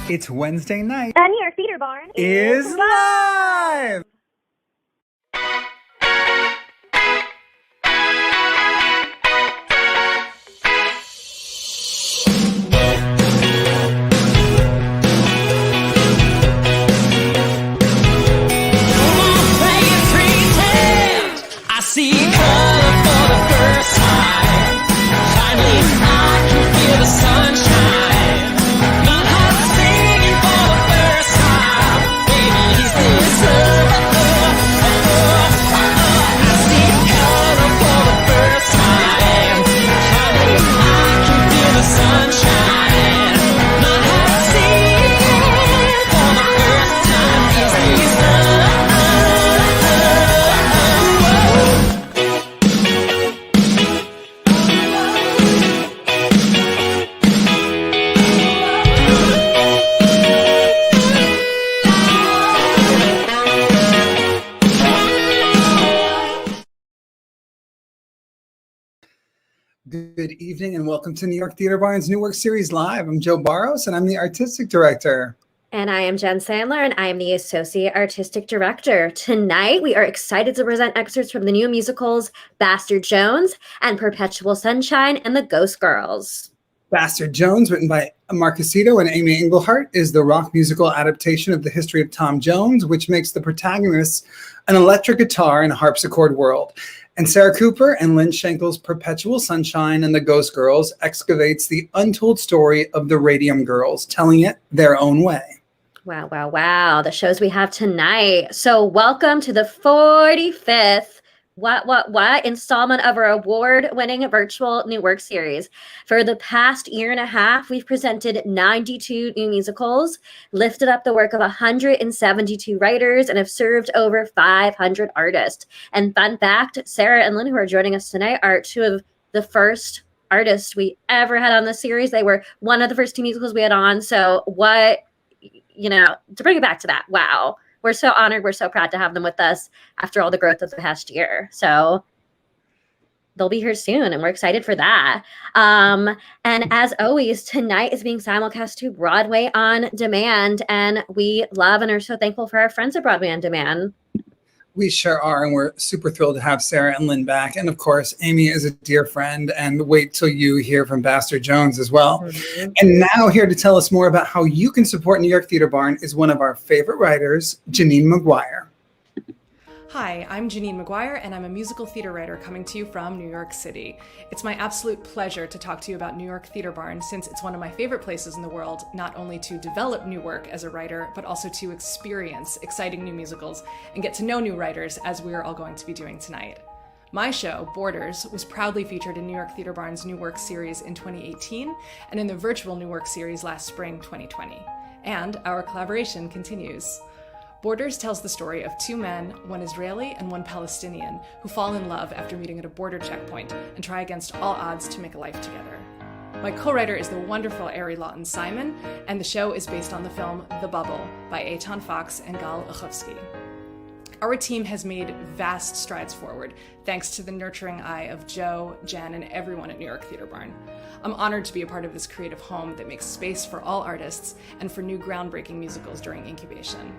It's Wednesday night. The New York Theater Barn is live! I see color for the first time. Finally, I can feel the sunshine. My heart's singing for the first time. Baby, is this love? I see color for the first time. Finally, I can feel the sunshine. My heart's singing for the first time. Is this love? Good evening and welcome to New York Theater Barn's New Work Series Live. I'm Joe Barros and I'm the Artistic Director. And I am Jen Sandler, and I am the Associate Artistic Director. Tonight, we are excited to present excerpts from the new musicals Bastard Jones and Perpetual Sunshine and the Ghost Girls. Bastard Jones, written by Mark Aceto and Amy Engelhard, is the rock musical adaptation of the history of Tom Jones, which makes the protagonists an electric guitar in a harpsichord world. And Sara Cooper and Lynne Shankel's Perpetual Sunshine and the Ghost Girls excavates the untold story of the Radium Girls, telling it their own way. Wow, wow, wow. The shows we have tonight. So welcome to the 45th installment of our award-winning virtual New Work series. For the past year and a half, we've presented 92 new musicals, lifted up the work of 172 writers, and have served over 500 artists. And fun fact, Sara and Lynne, who are joining us tonight, are two of the first artists we ever had on the series. They were one of the first two musicals we had on. So to bring it back to that, wow. We're so honored. We're so proud to have them with us after all the growth of the past year. So they'll be here soon, and we're excited for that. And as always, tonight is being simulcast to Broadway On Demand, and we love and are so thankful for our friends at Broadway On Demand. We sure are, and we're super thrilled to have Sara and Lynne back. And of course, Amy is a dear friend, and wait till you hear from Bastard Jones as well. Mm-hmm. And now here to tell us more about how you can support New York Theater Barn is one of our favorite writers, Janine Mcguire. Hi, I'm Janine Mcguire, and I'm a musical theater writer coming to you from New York City. It's my absolute pleasure to talk to you about New York Theater Barn, since it's one of my favorite places in the world, not only to develop new work as a writer, but also to experience exciting new musicals and get to know new writers, as we are all going to be doing tonight. My show, Borders, was proudly featured in New York Theater Barn's New Work series in 2018 and in the virtual New Work series last spring, 2020. And our collaboration continues. Borders tells the story of two men, one Israeli and one Palestinian, who fall in love after meeting at a border checkpoint and try against all odds to make a life together. My co-writer is the wonderful Ari Lawton-Simon, and the show is based on the film The Bubble by Eitan Fox and Gal Uchovsky. Our team has made vast strides forward, thanks to the nurturing eye of Joe, Jen, and everyone at New York Theater Barn. I'm honored to be a part of this creative home that makes space for all artists and for new groundbreaking musicals during incubation.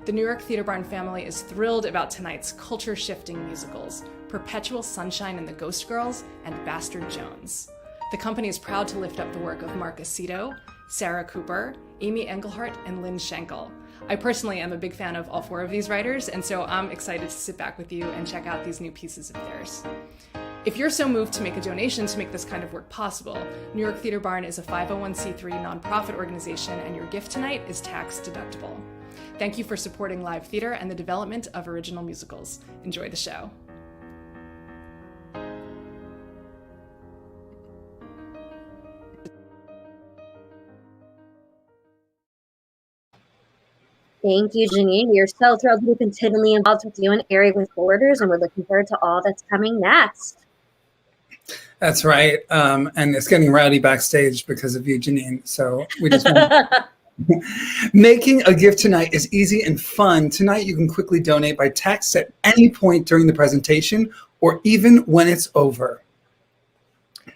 The New York Theater Barn family is thrilled about tonight's culture-shifting musicals, Perpetual Sunshine and the Ghost Girls and Bastard Jones. The company is proud to lift up the work of Mark Aceto, Sara Cooper, Amy Engelhard, and Lynne Shankel. I personally am a big fan of all 4 of these writers, and so I'm excited to sit back with you and check out these new pieces of theirs. If you're so moved to make a donation to make this kind of work possible, New York Theater Barn is a 501c3 nonprofit organization, and your gift tonight is tax deductible. Thank you for supporting live theater and the development of original musicals. Enjoy the show. Thank you, Janine. We are so thrilled to be continually involved with you and Eric with Borders, and we're looking forward to all that's coming next. That's right. And it's getting rowdy backstage because of you, Janine. So we just want Making a gift tonight is easy and fun. Tonight you can quickly donate by text at any point during the presentation or even when it's over.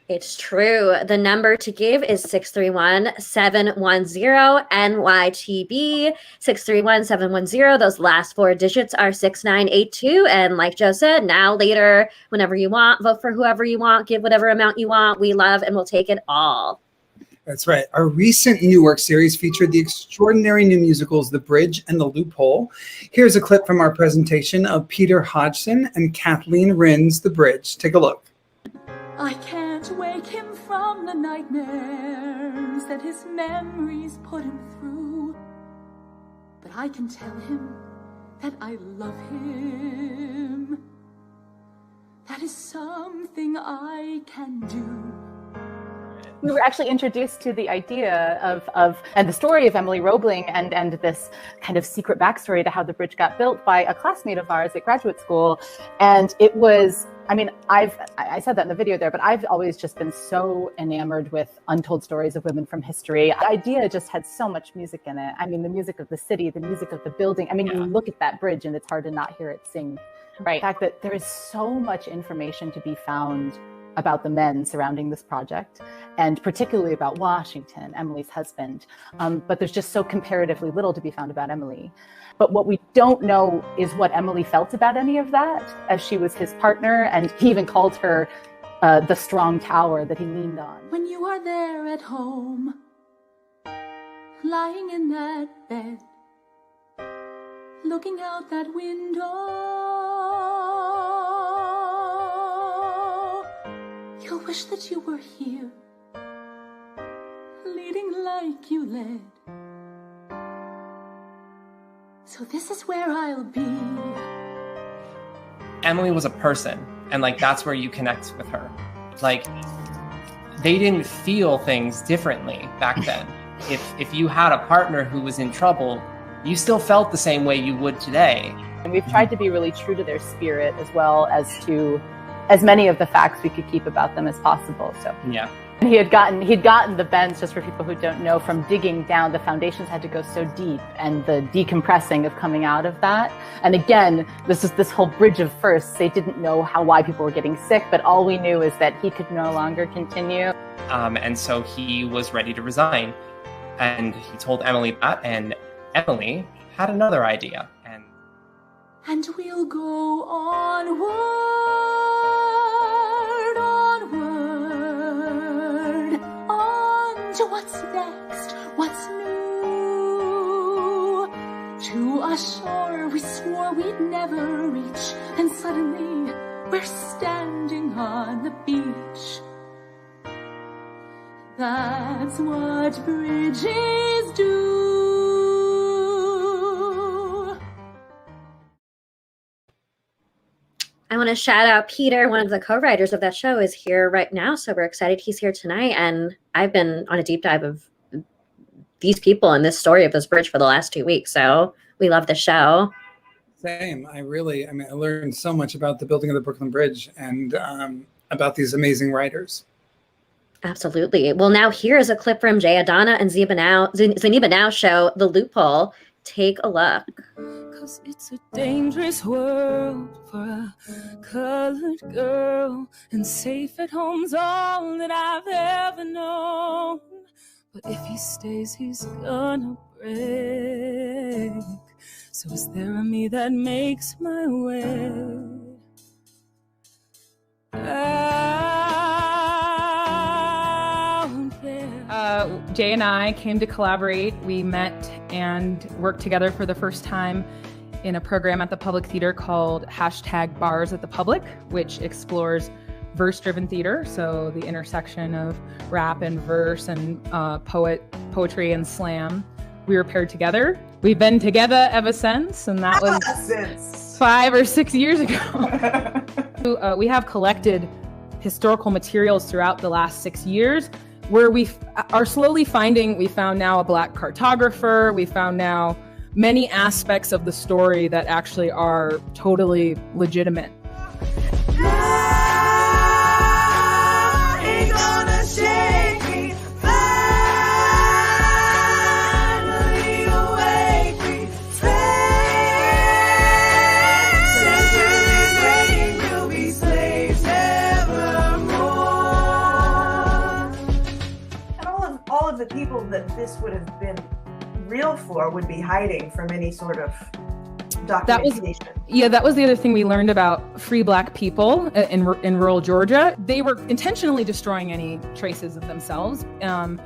It's true. The number to give is 631-710-NYTB. 631-710. Those last 4 digits are 6982. And like Joe said, now, later, whenever you want, vote for whoever you want, give whatever amount you want. We love and we'll take it all. That's right. Our recent New Work series featured the extraordinary new musicals, The Bridge and The Loophole. Here's a clip from our presentation of Peter Hodgson and Kathleen Wren's The Bridge. Take a look. I can't wake him from the nightmares that his memories put him through, but I can tell him that I love him. That is something I can do. We were actually introduced to the idea of and the story of Emily Roebling and this kind of secret backstory to how the bridge got built by a classmate of ours at graduate school. And it was, I mean, I said that in the video there, but I've always just been so enamored with untold stories of women from history. The idea just had so much music in it. I mean, the music of the city, the music of the building. I mean, you look at that bridge and it's hard to not hear it sing. Right. The fact that there is so much information to be found about the men surrounding this project, and particularly about Washington, Emily's husband. But there's just so comparatively little to be found about Emily. But what we don't know is what Emily felt about any of that, as she was his partner, and he even called her the strong tower that he leaned on. When you are there at home, lying in that bed, looking out that window, you'll wish that you were here, leading like you led. So this is where I'll be. Emily was a person, and like that's where you connect with her. Like they didn't feel things differently back then. If you had a partner who was in trouble, you still felt the same way you would today. And we've tried to be really true to their spirit, as well as to as many of the facts we could keep about them as possible. So yeah. And he'd gotten the bends, just for people who don't know, from digging down. The foundations had to go so deep, and the decompressing of coming out of that. And again, this whole bridge of firsts. They didn't know why people were getting sick, but all we knew is that he could no longer continue. And so he was ready to resign, and he told Emily that, and Emily had another idea. And we'll go onward, on to what's next, what's new, to a shore we swore we'd never reach, and suddenly we're standing on the beach. That's what bridges do. I want to shout out Peter, one of the co-writers of that show, is here right now. So we're excited he's here tonight. And I've been on a deep dive of these people and this story of this bridge for the last 2 weeks. So we love the show. Same. I learned so much about the building of the Brooklyn Bridge and about these amazing writers. Absolutely. Well, now here's a clip from Jay Adana and Zaniba Now show, The Loophole. Take a look. 'Cause it's a dangerous world for a colored girl, and safe at home's all that I've ever known. But if he stays, he's gonna break. So is there a me that makes my way out there? Jay and I came to collaborate. We met and worked together for the first time in a program at the Public Theater called #Bars at the Public, which explores verse-driven theater, so the intersection of rap and verse and poetry and slam. We were paired together. We've been together ever since, and that was since 5 or 6 years ago. We have collected historical materials throughout the last 6 years where we are slowly finding, we found now a Black cartographer, we found now many aspects of the story that actually are totally legitimate. The people that this would have been real for would be hiding from any sort of documentation. That was the other thing we learned about free Black people in rural Georgia. They were intentionally destroying any traces of themselves. And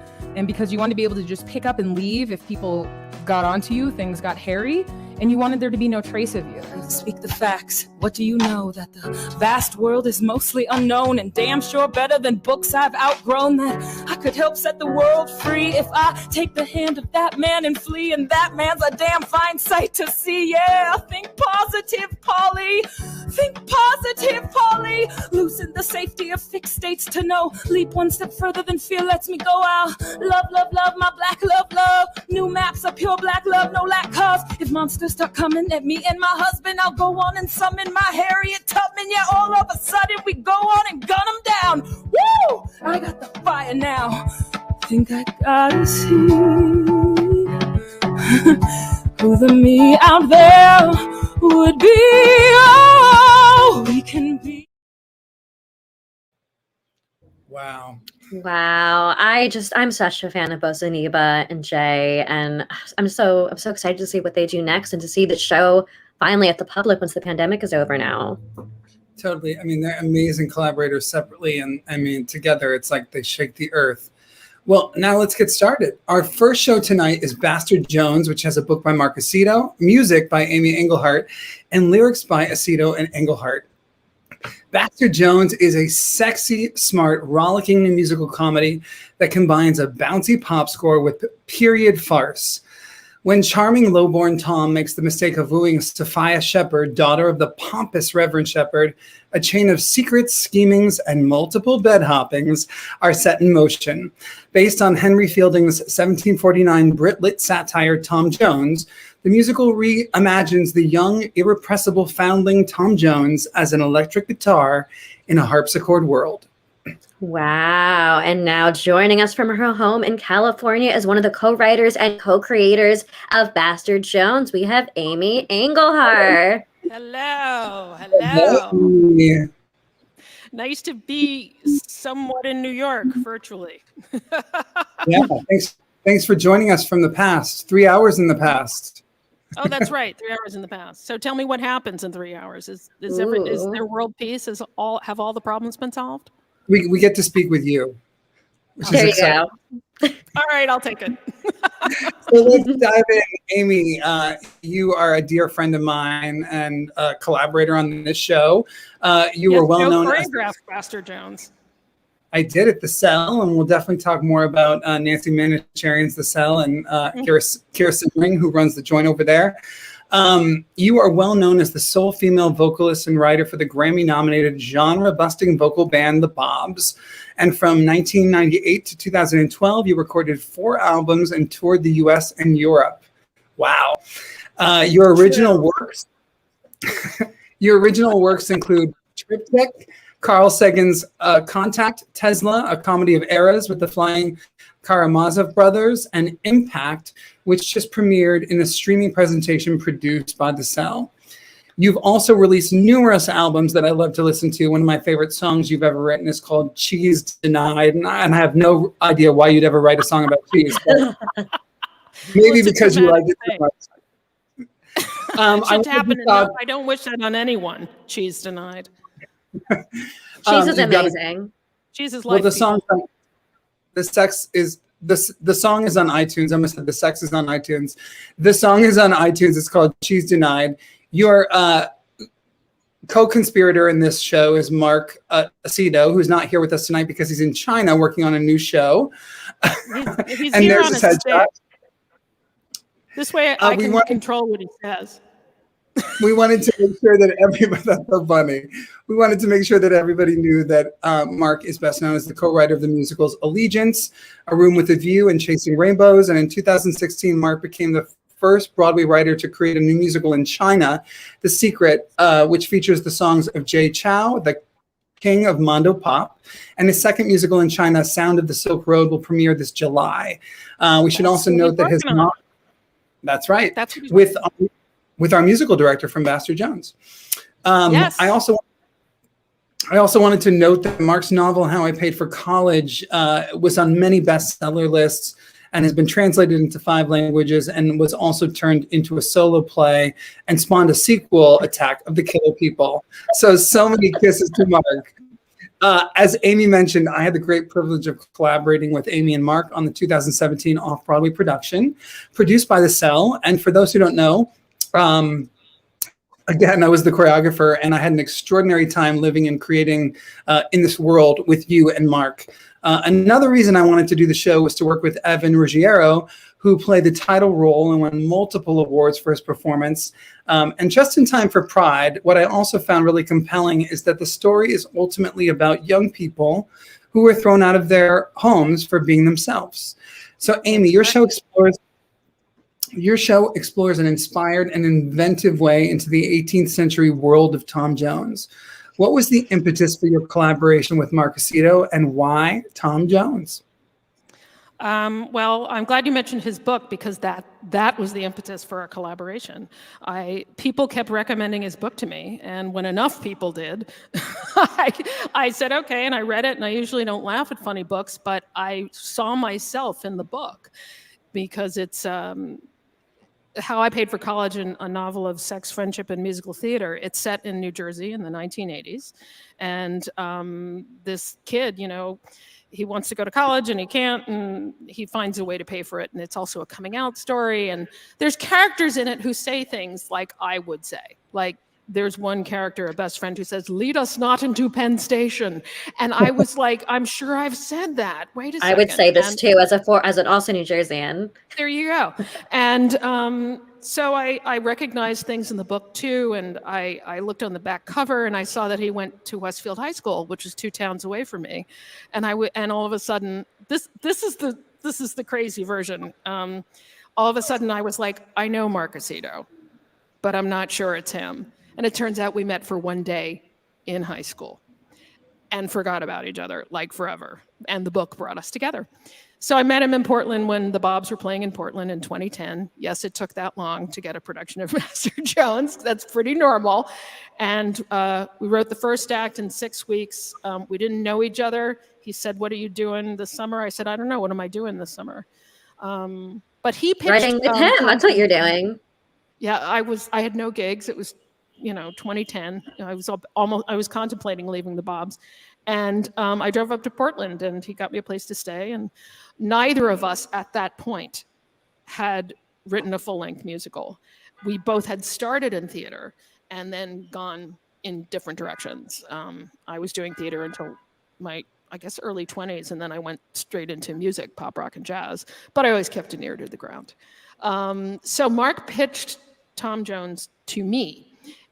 because you wanted to be able to just pick up and leave if people got onto you, things got hairy, and you wanted there to be no trace of you. And speak the facts. What do you know? That the vast world is mostly unknown and damn sure better than books I've outgrown. That I could help set the world free if I take the hand of that man and flee. And that man's a damn fine sight to see. Yeah, think positive, Polly. Think positive, Polly. Loosen the safety of fixed states to know. Leap one step further than fear lets me go. I'll love, love, love my Black love, love. New maps of pure Black love, no lack cause. If monsters start coming at me and my husband, I'll go on and summon my Harriet Tubman. Yeah, all of a sudden we go on and gun them down. Woo! I got the fire now. Think I gotta see who the me out there would be. Oh, we can be. Wow. Wow. I'm such a fan of both Zaniba and Jay, and I'm so excited to see what they do next and to see the show finally at the public once the pandemic is over now. Totally. I mean, they're amazing collaborators separately, and I mean, together it's like they shake the earth. Well, now let's get started. Our first show tonight is Bastard Jones, which has a book by Mark Aceto, music by Amy Engelhard, and lyrics by Aceto and Engelhard. Bastard Jones is a sexy, smart, rollicking musical comedy that combines a bouncy pop score with period farce. When charming lowborn Tom makes the mistake of wooing Sophia Shepherd, daughter of the pompous Reverend Shepherd, a chain of secrets, schemings, and multiple bed hoppings are set in motion. Based on Henry Fielding's 1749 Brit-lit satire Tom Jones, the musical reimagines the young, irrepressible foundling Tom Jones as an electric guitar in a harpsichord world. Wow. And now joining us from her home in California is one of the co-writers and co-creators of Bastard Jones. We have Amy Engelhard. Hello. Hello. Hey. Nice to be somewhat in New York virtually. Yeah, thanks for joining us from the past, 3 hours in the past. Oh, that's right. 3 hours in the past. So tell me what happens in 3 hours. Is there world peace? Have all the problems been solved? We get to speak with you. There you go. All right, I'll take it. So let's dive in. Amy, you are a dear friend of mine and a collaborator on this show. You were well known as Bastard Jones. I did at the Cell, and we'll definitely talk more about Nancy Manicherian's The Cell and Kira Simmering, who runs the joint over there. You are well known as the sole female vocalist and writer for the Grammy-nominated genre-busting vocal band The Bobs. And from 1998 to 2012, you recorded 4 albums and toured the U.S. and Europe. Wow. Your original works include Triptych, Carl Sagan's Contact, Tesla, a comedy of eras with the Flying Karamazov brothers, and Impact, which just premiered in a streaming presentation produced by The Cell. You've also released numerous albums that I love to listen to. One of my favorite songs you've ever written is called Cheese Denied, and I have no idea why you'd ever write a song about cheese. Maybe because you like it so much. It should happen enough. I don't wish that on anyone. Cheese Denied. Cheese is amazing. Cheese is life. Well, the song, the sex is the song is on iTunes. I almost said the sex is on iTunes. The song is on iTunes. It's called She's Denied. Your co-conspirator in this show is Mark Aceto, who's not here with us tonight because he's in China working on a new show. He's And here there's on his his headshot. This way I can control what he says. We wanted to make sure that everybody, that's so funny. We wanted to make sure that everybody knew that Mark is best known as the co-writer of the musicals Allegiance, A Room with a View, and Chasing Rainbows. And in 2016, Mark became the first Broadway writer to create a new musical in China, The Secret, which features the songs of Jay Chou, the king of Mondo Pop. And his second musical in China, Sound of the Silk Road, will premiere this July. We should also note that his mom, that's right, with our musical director from Baxter Jones. Yes. I also wanted to note that Mark's novel, How I Paid for College, was on many bestseller lists and has been translated into 5 languages and was also turned into a solo play and spawned a sequel, Attack of the Killer People. So many kisses to Mark. As Amy mentioned, I had the great privilege of collaborating with Amy and Mark on the 2017 off-Broadway production, produced by The Cell. And for those who don't know, again, I was the choreographer, and I had an extraordinary time living and creating in this world with you and Mark. Another reason I wanted to do the show was to work with Evan Ruggiero, who played the title role and won multiple awards for his performance. And just in time for Pride, what I also found really compelling is that the story is ultimately about young people who were thrown out of their homes for being themselves. So, Amy, your show explores an inspired and inventive way into the 18th century world of Tom Jones. What was the impetus for your collaboration with Mark Aceto, and why Tom Jones? Well, I'm glad you mentioned his book, because that was the impetus for our collaboration. People kept recommending his book to me, and when enough people did, I said okay, and I read it. And I usually don't laugh at funny books, but I saw myself in the book, because it's How I Paid for College, a novel of sex, friendship, and musical theater. It's set in New Jersey in the 1980s, and this kid, he wants to go to college and he can't, and he finds a way to pay for it. And it's also a coming out story. And there's characters in it who say things like I would say. Like, there's one character, a best friend, who says, "Lead us not into Penn Station." And I was like, I'm sure I've said that. Wait a second. I would say this too, as an also New Jerseyan. There you go. And so I recognized things in the book too, and I looked on the back cover and I saw that he went to Westfield High School, which is 2 towns away from me, and and all of a sudden, this is the crazy version. All of a sudden, I was like, I know Mark Aceto, but I'm not sure it's him. And it turns out we met for 1 day in high school and forgot about each other like forever. And the book brought us together. So I met him in Portland when the Bobs were playing in Portland in 2010. Yes, it took that long to get a production of Master Jones. That's pretty normal. And we wrote the first act in 6 weeks. We didn't know each other. He said, "What are you doing this summer?" I said, "I don't know. What am I doing this summer?" But he pitched. Writing with him. That's what you're doing. Yeah, I had no gigs. It was 2010. I was contemplating leaving the Bobs, and I drove up to Portland, and he got me a place to stay. And neither of us at that point had written a full-length musical. We both had started in theater and then gone in different directions. I was doing theater until my, I guess, early 20s, and then I went straight into music, pop, rock, and jazz. But I always kept an ear to the ground. So Mark pitched Tom Jones to me.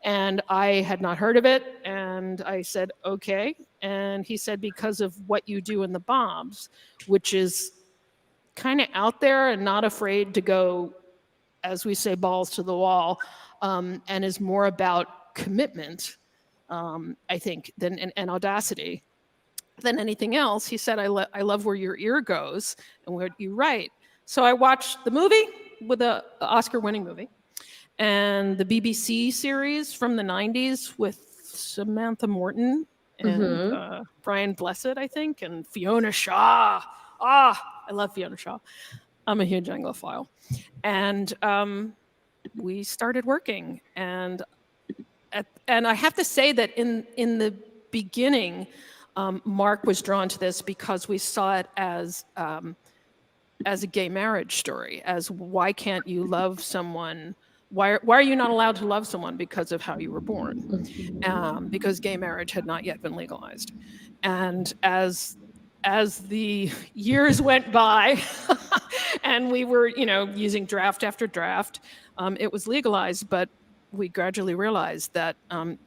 And I had not heard of it, and I said, okay. And he said, because of what you do in the Bobs, which is kind of out there and not afraid to go, as we say, balls to the wall, and is more about commitment, I think, and audacity than anything else. He said, I love where your ear goes and what you write. So I watched the movie, with the Oscar-winning movie, and the BBC series from the 90s with Samantha Morton and Brian Blessed, I think, and Fiona Shaw. I love Fiona Shaw. I'm a huge Anglophile. And we started working. And I have to say that in the beginning, Mark was drawn to this because we saw it as as a gay marriage story, as why can't you love someone? Why are you not allowed to love someone because of how you were born? Because gay marriage had not yet been legalized. And as the years went by and we were, using draft after draft, it was legalized, but we gradually realized that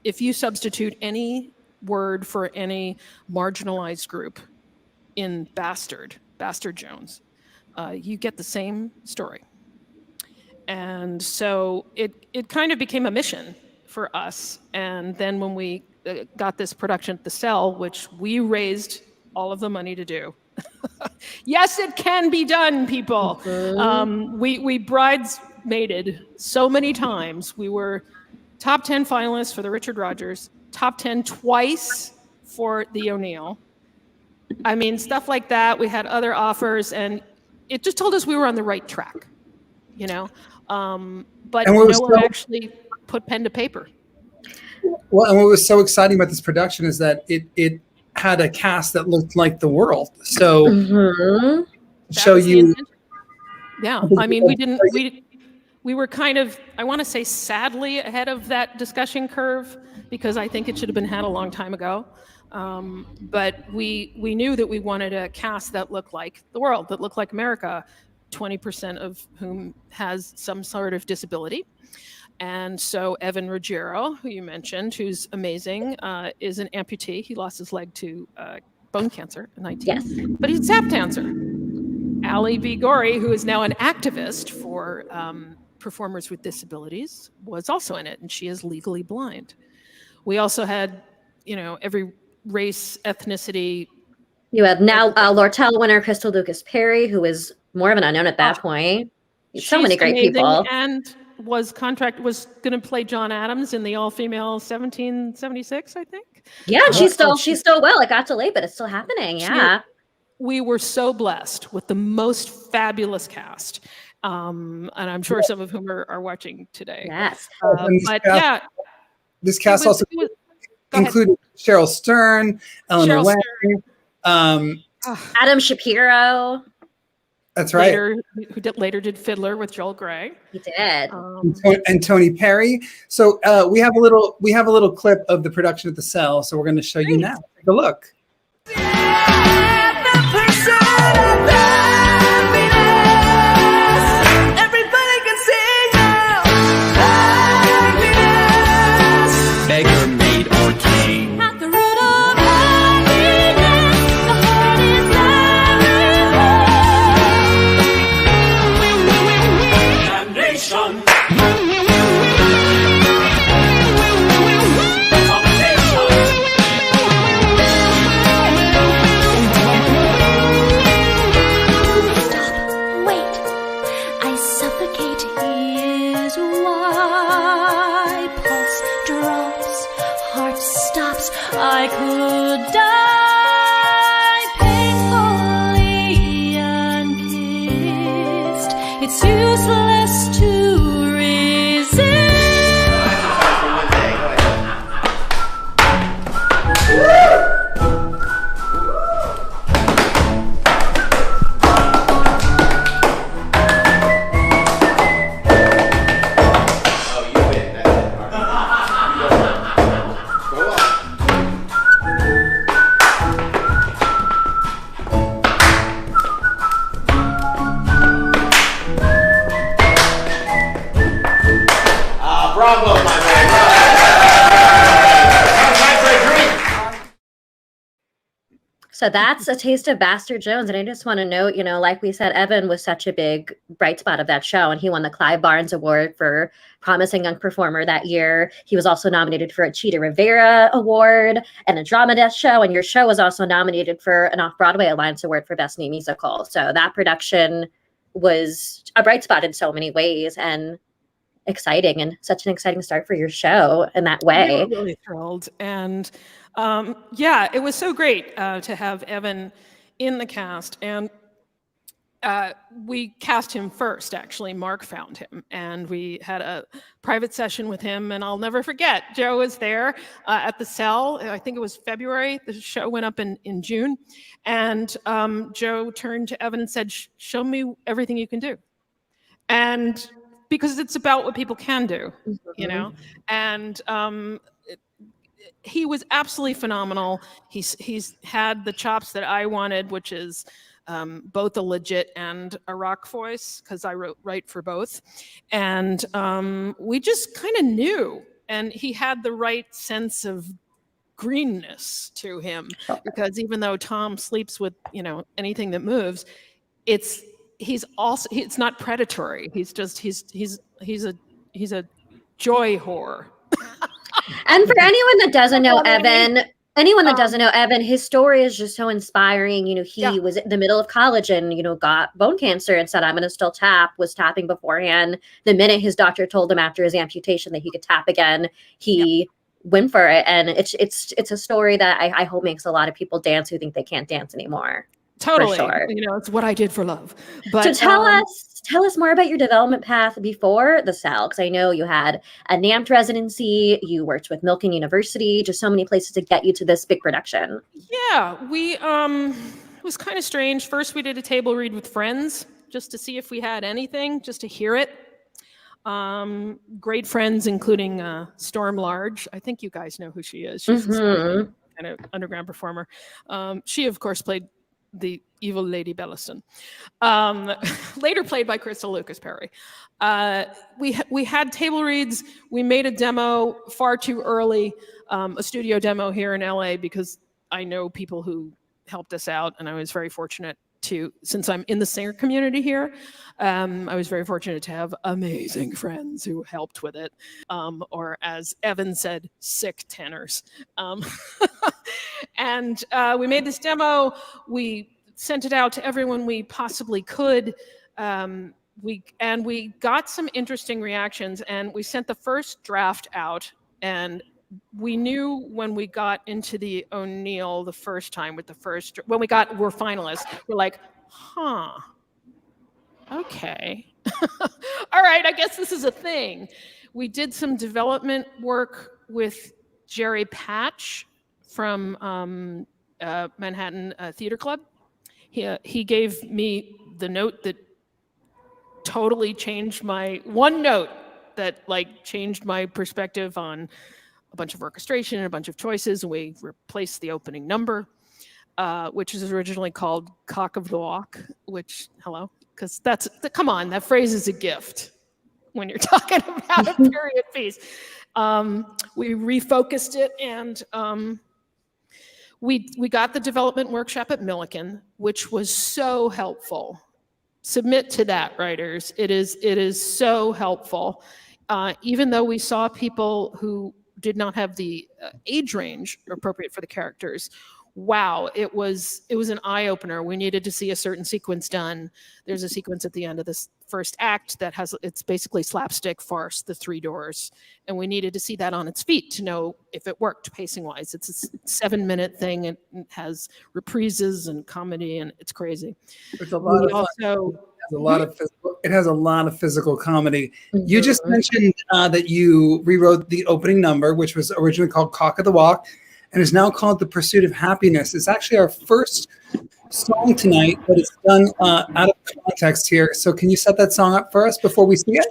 if you substitute any word for any marginalized group in Bastard Jones, you get the same story. And so it kind of became a mission for us. And then when we got this production at the Cell, which we raised all of the money to do. Yes, it can be done, people. We bridesmaided so many times. We were top 10 finalists for the Richard Rodgers, top 10 twice for the O'Neill. I mean, stuff like that. We had other offers, and it just told us we were on the right track, but no one actually put pen to paper. Well, and what was so exciting about this production is that it had a cast that looked like the world. So show you. Yeah, I mean, we were kind of, I want to say sadly ahead of that discussion curve, because I think it should have been had a long time ago. But we knew that we wanted a cast that looked like the world, that looked like America, 20% of whom has some sort of disability. And so Evan Ruggiero, who you mentioned, who's amazing, is an amputee. He lost his leg to bone cancer in 19. Yes. But he's a tap dancer. Ali B. Gorey, who is now an activist for performers with disabilities, was also in it, and she is legally blind. We also had, every race, ethnicity. You had now Lortel winner Crystal Lucas Perry, who was more of an unknown at that point. So many great people. And was going to play John Adams in the all-female 1776, I think. Yeah, and she's still well. It got delayed, but it's still happening. Yeah. We were so blessed with the most fabulous cast. And I'm sure some of whom are watching today. Yes. This cast also included Cheryl Stern, Eleanor Wren, Adam Shapiro. That's right. Who later did Fiddler with Joel Grey. He did. And Tony Perry. So we have a little clip of the production at the Cell. So we're going to show you now. Take a look. Beggar, maid, or king. At the root of happiness, the heart is Damnation. Wait, I suffocate. Here's why. Pulse drops, heart stops. I could die painfully unkissed. It's useless to resist. Bravo, my man. So that's a taste of Bastard Jones. And I just want to note, like we said, Evan was such a big bright spot of that show. And he won the Clive Barnes Award for Promising Young Performer that year. He was also nominated for a Cheetah Rivera Award and a Drama Desk show. And your show was also nominated for an Off-Broadway Alliance Award for Best New Musical. So that production was a bright spot in so many ways. And exciting, and such an exciting start for your show in that way. We were really thrilled. And it was so great to have Evan in the cast. And we cast him first, actually. Mark found him, and we had a private session with him, and I'll never forget. Joe was there at the cell. I think it was February. The show went up in June, and Joe turned to Evan and said, show me everything you can do. And because it's about what people can do, you know? And he was absolutely phenomenal. He's had the chops that I wanted, which is both a legit and a rock voice, because I write for both. And we just kind of knew, and he had the right sense of greenness to him, because even though Tom sleeps with, you know, anything that moves, it's not predatory. He's a joy whore. And for anyone that doesn't know Evan, his story is just so inspiring. You know, he was in the middle of college and, you know, got bone cancer and said, I'm going to still tap, was tapping beforehand. The minute his doctor told him after his amputation that he could tap again, he went for it. And it's a story that I hope makes a lot of people dance who think they can't dance anymore. Totally. Sure. You know, it's what I did for love. But so tell us more about your development path before the cell, because I know you had a NAMT residency, you worked with Milken University, just so many places to get you to this big production. Yeah, it was kind of strange. First, we did a table read with friends just to see if we had anything, just to hear it. Great friends, including Storm Large. I think you guys know who she is. She's a kind of underground performer. She, of course, played the evil Lady Belliston, later played by Crystal Lucas Perry. We had table reads. We made a demo far too early, a studio demo here in LA, because I know people who helped us out, and I was very fortunate to, since I'm in the singer community here, I was very fortunate to have amazing friends who helped with it, or as Evan said, sick tenors. And we made this demo. We sent it out to everyone we possibly could. We got some interesting reactions, and we sent the first draft out, and we knew when we got into the O'Neill the first time we're finalists, we're like, okay. All right, I guess this is a thing. We did some development work with Jerry Patch from Manhattan Theater Club. He gave me the note that totally changed one note that changed my perspective on a bunch of orchestration and a bunch of choices. And we replaced the opening number, which is originally called Cock of the Walk, because come on, that phrase is a gift when you're talking about a period piece. We refocused it, and we got the development workshop at Millikan, which was so helpful. Submit to that, writers. It is so helpful. Even though we saw people who did not have the age range appropriate for the characters, wow, it was an eye-opener. We needed to see a certain sequence done. There's a sequence at the end of this first act it's basically slapstick farce, the three doors, and we needed to see that on its feet to know if it worked pacing-wise. It's a 7-minute thing, and it has reprises and comedy, and it's crazy. It's a lot it has a lot of physical comedy. You just mentioned that you rewrote the opening number, which was originally called Cock of the Walk, and is now called The Pursuit of Happiness. It's actually our first song tonight, but it's done out of context here. So can you set that song up for us before we see it?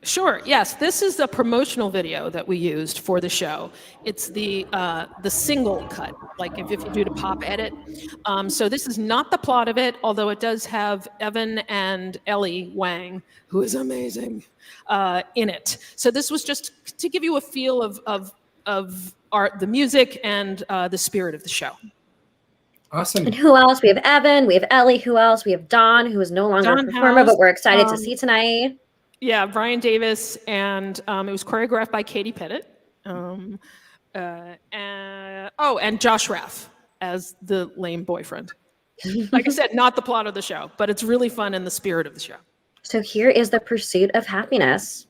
Sure. Yes, this is the promotional video that we used for the show. It's the single cut, like if you do the pop edit. So this is not the plot of it, although it does have Evan and Ellie Wang, who is amazing, in it. So this was just to give you a feel of the music and the spirit of the show. Awesome. And who else? We have Evan, we have Ellie. Who else? We have Don, who is no longer a performer, but we're excited to see tonight. Yeah, Brian Davis, and it was choreographed by Katie Pettit. And Josh Raff as the lame boyfriend. Like I said, not the plot of the show, but it's really fun in the spirit of the show. So here is The Pursuit of Happiness.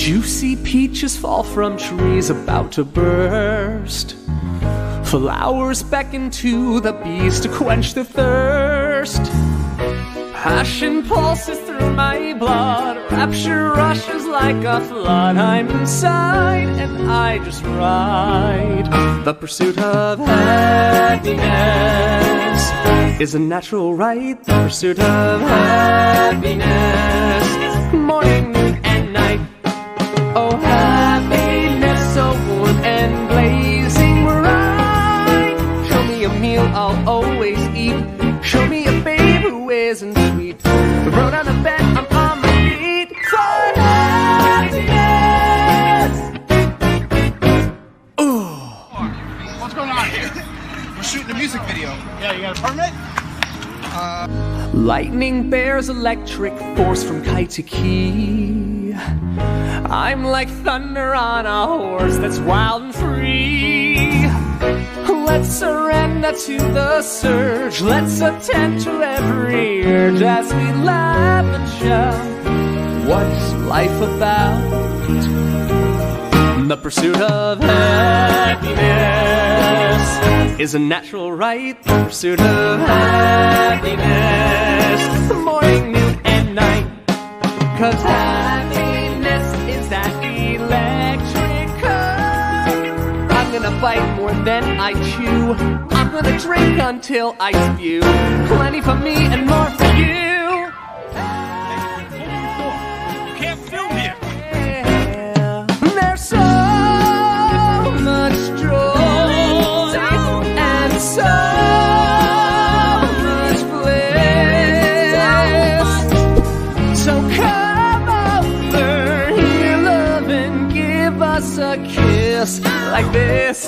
Juicy peaches fall from trees about to burst. Flowers beckon to the bees to quench their thirst. Passion pulses through my blood. Rapture rushes like a flood. I'm inside and I just ride. The pursuit of happiness is a natural right. The pursuit of happiness, morning, noon, and night. Oh, happiness so warm and blazing bright. Show me a meal I'll always eat. Show me a babe who isn't sweet. The road on the bed, I'm on my feet for happiness. Ooh. What's going on here? We're shooting a music video. Yeah, you got a permit? Lightning bears electric force from kite to key. I'm like thunder on a horse that's wild and free. Let's surrender to the surge. Let's attend to every urge as we laugh and shout. What's life about? The pursuit of happiness is a natural right. The pursuit of happiness, morning, noon, and night. 'Cause happiness is that electric current. I'm gonna bite more than I chew. I'm gonna drink until I spew. Plenty for me and more for you. You can't film here. There's so much joy and so much bliss. So come over here, love, and give us a kiss like this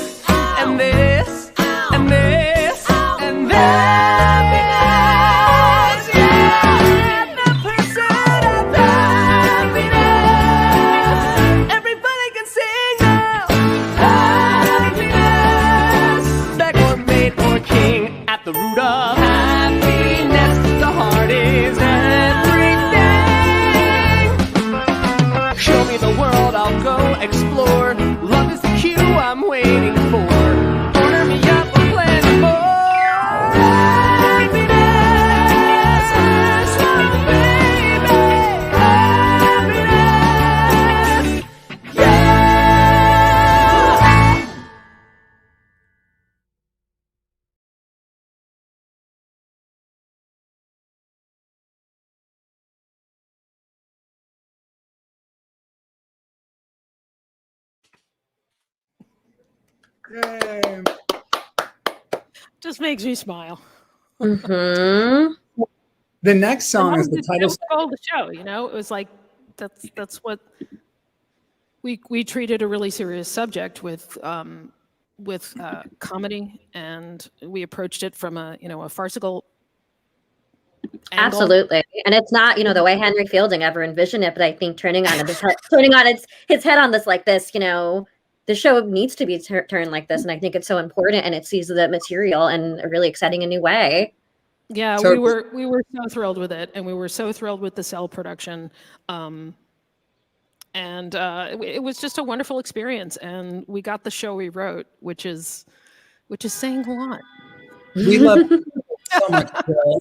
and this and this and happiness. Yeah, the pursuit of happiness. Everybody can sing now. Happiness. Beggar or maid or king, at the root of happiness, the heart is everything. Show me the world, I'll go explore. Love is the cue I'm waiting for. Order me up a plenty more. Happiness is my baby. Happiness, yeah. Yay. Just makes me smile. Mm-hmm. The next song And is the that title was all the show, you know. It was like that's what we treated a really serious subject with comedy, and we approached it from a farcical angle. Absolutely. And it's not, the way Henry Fielding ever envisioned it, but I think turning on his head on this like this, the show needs to be turned like this. And I think it's so important, and it sees the material in a really exciting and new way. Yeah, So- we were so thrilled with it, and we were so thrilled with the cell production. It was just a wonderful experience, and we got the show we wrote, which is saying a lot. We love it so much.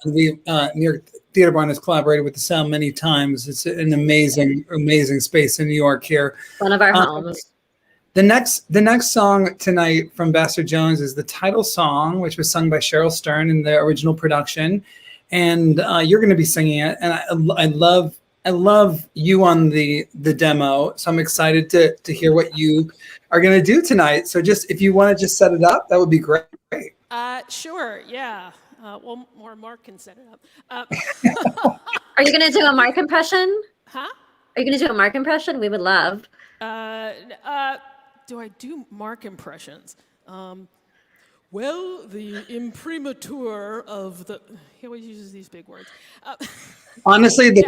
We New York Theater Barn has collaborated with the Sound many times. It's an amazing, amazing space in New York here. One of our homes. The next song tonight from Bastard Jones is the title song, which was sung by Cheryl Stern in the original production, and you're going to be singing it. And I love you on the demo, so I'm excited to hear what you are going to do tonight. So just if you want to just set it up, that would be great. Sure, yeah. Well, more Mark can set it up. Are you going to do a Mark impression? Huh? Are you going to do a Mark impression? We would love. Do I do Mark impressions? Well, the imprimatur of the... He always uses these big words. Honestly, the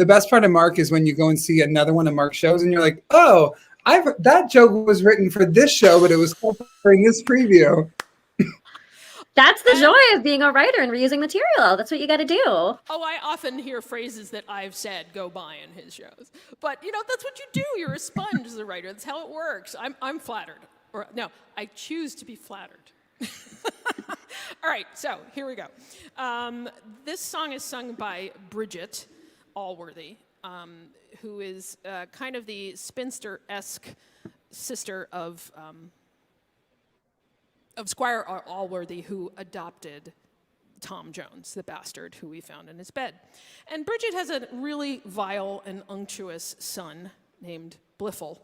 best part of Mark is when you go and see another one of Mark's shows, and you're like, oh, that joke was written for this show, but it was called for in this preview. That's the joy of being a writer and reusing material. That's what you got to do. Oh, I often hear phrases that I've said go by in his shows. But, that's what you do. You're a sponge as a writer. That's how it works. I'm flattered. Or no, I choose to be flattered. All right, so here we go. This song is sung by Bridget Allworthy, who is kind of the spinster-esque sister of Squire Allworthy, who adopted Tom Jones, the bastard who we found in his bed. And Bridget has a really vile and unctuous son named Bliffle.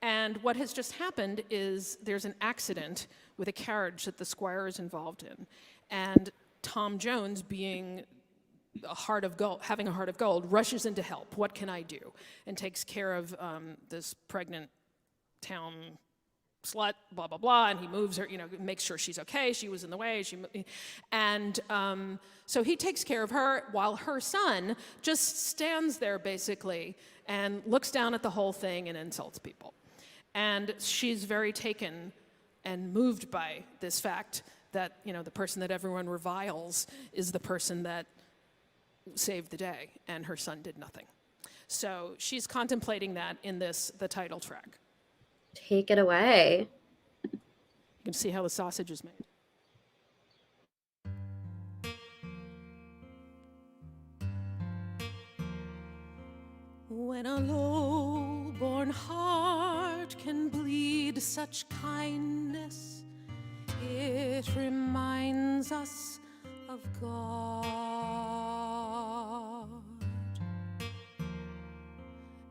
And what has just happened is there's an accident with a carriage that the Squire is involved in. And Tom Jones, being having a heart of gold, rushes in to help. What can I do? And takes care of this pregnant town slut, blah, blah, blah, and he moves her, makes sure she's okay. She was in the way. So he takes care of her while her son just stands there, basically, and looks down at the whole thing and insults people. And she's very taken and moved by this fact that, the person that everyone reviles is the person that saved the day, and her son did nothing. So she's contemplating that in the title track. Take it away. You can see how the sausage is made. When a low-born heart can bleed such kindness, it reminds us of God.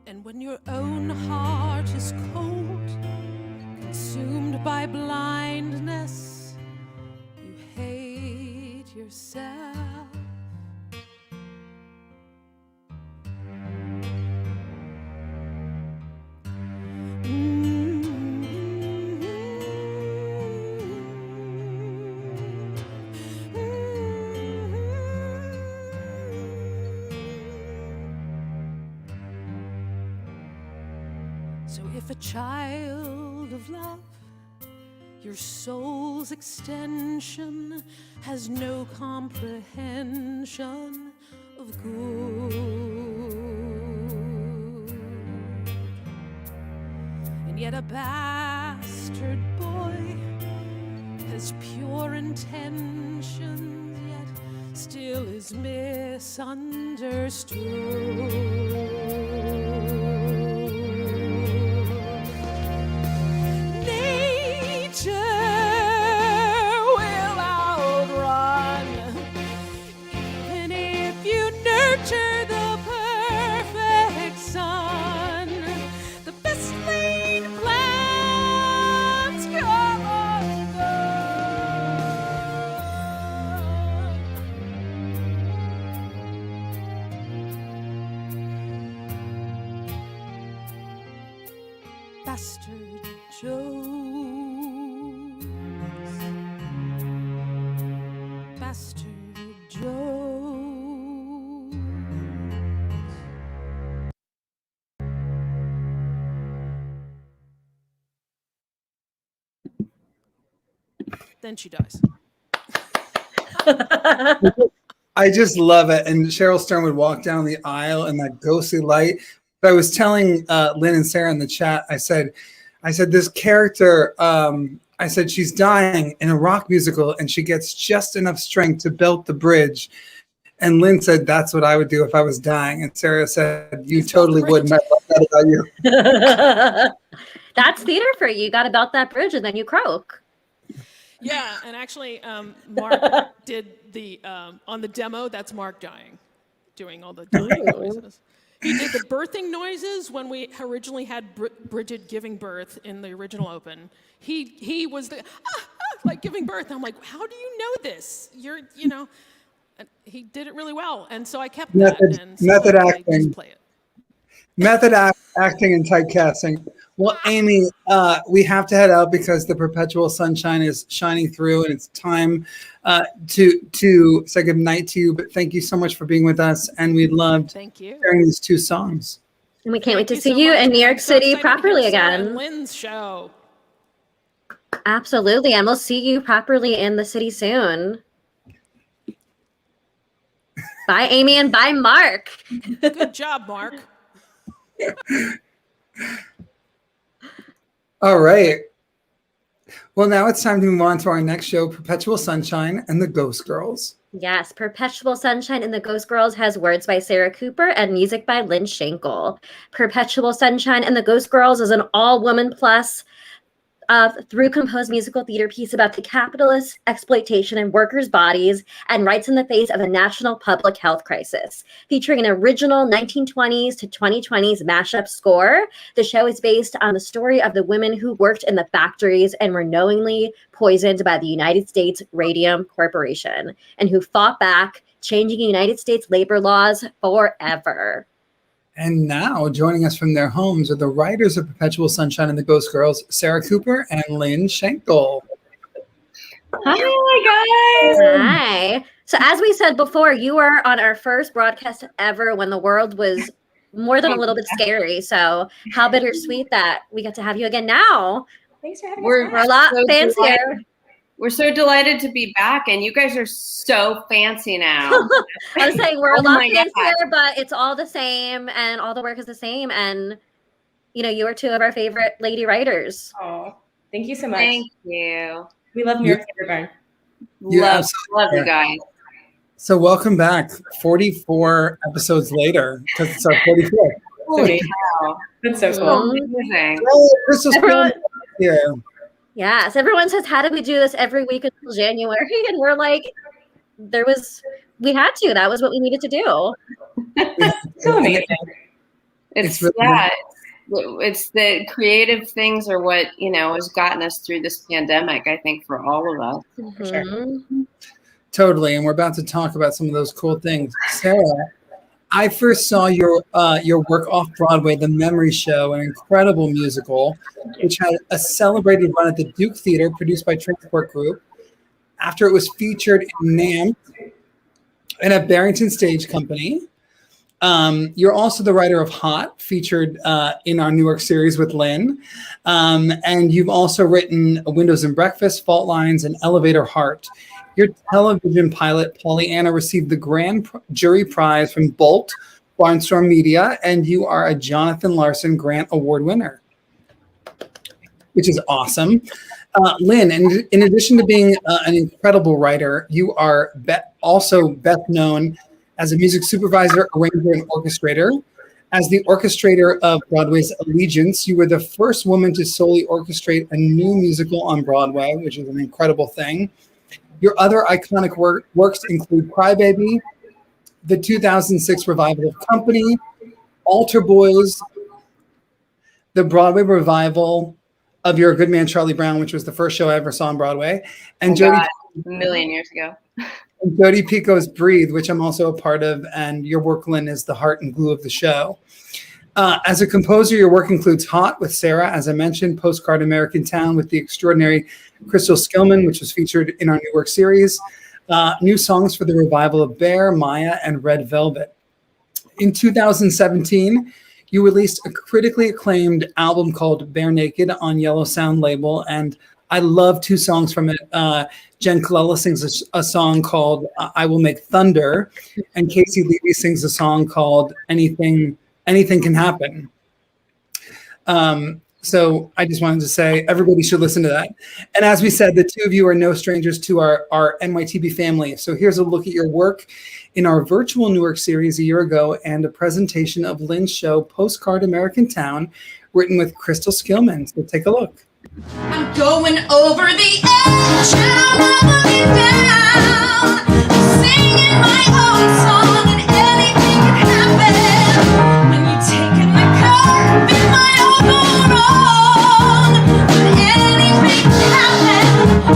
And when your own heart is cold, consumed by blindness, you hate yourself. So if a child of love, your soul's extension, has no comprehension of good, and yet a bastard boy has pure intentions, yet still is misunderstood. Bastard Jones, Bastard Jones. Then she dies. I just love it. And Cheryl Stern would walk down the aisle in that ghostly light. But I was telling Lynn and Sarah in the chat, I said, this character, I said, she's dying in a rock musical and she gets just enough strength to belt the bridge. And Lynn said, that's what I would do if I was dying. And Sarah said, you totally wouldn't. I love that about you. That's theater for you. You got to belt that bridge and then you croak. Yeah, and actually, Mark did on the demo, that's Mark dying, doing all the dying noises. He did the birthing noises when we originally had Bridget giving birth in the original open. He was like giving birth. And I'm like, how do you know this? And he did it really well. And so I kept method acting. Play it. Method acting and typecasting. Well, Amy, we have to head out because the perpetual sunshine is shining through, and it's time to say good night to you. But thank you so much for being with us, and we loved sharing these two songs. And we can't wait to see you in New York City properly again. Lynn's show. Absolutely. And we'll see you properly in the city soon. Bye, Amy, and bye, Mark. Good job, Mark. All right. Well, now it's time to move on to our next show, Perpetual Sunshine and the Ghost Girls. Yes, Perpetual Sunshine and the Ghost Girls has words by Sara Cooper and music by Lynne Shankel. Perpetual Sunshine and the Ghost Girls is an all-woman plus through composed musical theater piece about the capitalist exploitation in workers' bodies and rights in the face of a national public health crisis. Featuring an original 1920s to 2020s mashup score, the show is based on the story of the women who worked in the factories and were knowingly poisoned by the United States Radium Corporation and who fought back, changing United States labor laws forever. And now, joining us from their homes are the writers of Perpetual Sunshine and the Ghost Girls, Sara Cooper and Lynne Shankel. Hi, guys. Hi. So as we said before, you were on our first broadcast ever when the world was more than a little bit scary. So how bittersweet that we get to have you again now. Thanks for having us. We're a lot fancier. Delighted. We're so delighted to be back, and you guys are so fancy now. I was saying we're a lot fancier, but it's all the same, and all the work is the same. And you know, you are two of our favorite lady writers. Oh, thank you so much. Thank you. We love New York Theater Barn. Love you guys. So welcome back, 44 episodes later, because it's our 44th. Holy cow. That's so cool. Amazing. Everyone, yes, everyone says, how did we do this every week until January? And we're like, we had to. That was what we needed to do. So amazing. It's that. It's the creative things are what, has gotten us through this pandemic, I think, for all of us. Mm-hmm. For sure. Totally. And we're about to talk about some of those cool things. Sara, I first saw your work off Broadway, The Memory Show, an incredible musical, which had a celebrated run at the Duke Theater, produced by Transport Group. After it was featured in NAMM and at Barrington Stage Company. You're also the writer of Hot, featured in our New York series with Lynn. And you've also written Windows and Breakfast, Fault Lines, and Elevator Heart. Your television pilot, Pollyanna, received the Grand Jury Prize from Bolt, Barnstorm Media, and you are a Jonathan Larson Grant Award winner, which is awesome. Lynn, in addition to being an incredible writer, you are also best known as a music supervisor, arranger, and orchestrator. As the orchestrator of Broadway's Allegiance, you were the first woman to solely orchestrate a new musical on Broadway, which is an incredible thing. Your other iconic works include Crybaby, the 2006 revival of Company, Altar Boys, the Broadway revival of You're a Good Man, Charlie Brown, which was the first show I ever saw on Broadway, and a million years ago. And Jodi Picoult's Breathe, which I'm also a part of, and your work, Lynn, is the heart and glue of the show. As a composer, your work includes Hot with Sara, as I mentioned, Postcard American Town with the extraordinary Crystal Skillman, which was featured in our New York series, new songs for the revival of Bear, Maya, and Red Velvet. In 2017, you released a critically acclaimed album called Bare Naked on Yellow Sound label, and I love two songs from it. Jen Colella sings a song called I Will Make Thunder, and Casey Levy sings a song called Anything Can Happen. So I just wanted to say everybody should listen to that. And as we said, the two of you are no strangers to our NYTB family. So here's a look at your work in our virtual New York series a year ago and a presentation of Lynn's show, Postcard American Town, written with Crystal Skillman. So take a look. I'm going over the edge, I'm down, singing my own song, and anything can happen when you're taking the curve in my overall. Anything can happen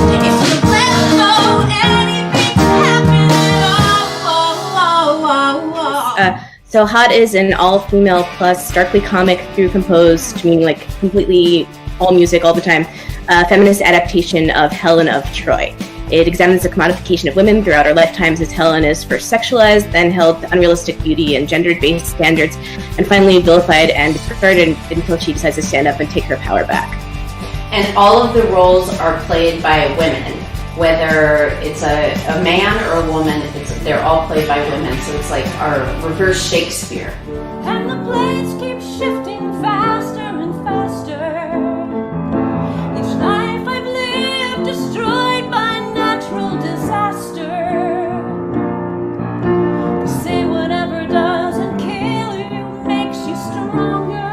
if you let go. Anything can happen. So Hot is an all-female plus starkly comic through composed, meaning like completely all music all the time, feminist adaptation of Helen of Troy. It examines the commodification of women throughout our lifetimes as Helen is first sexualized, then held to unrealistic beauty and gender-based standards, and finally vilified and discarded until she decides to stand up and take her power back. And all of the roles are played by women. Whether it's a man or a woman, they're all played by women. So it's like our reverse Shakespeare. And the planes keep shifting faster and faster. Each life I've lived destroyed by natural disaster. They say whatever doesn't kill you makes you stronger.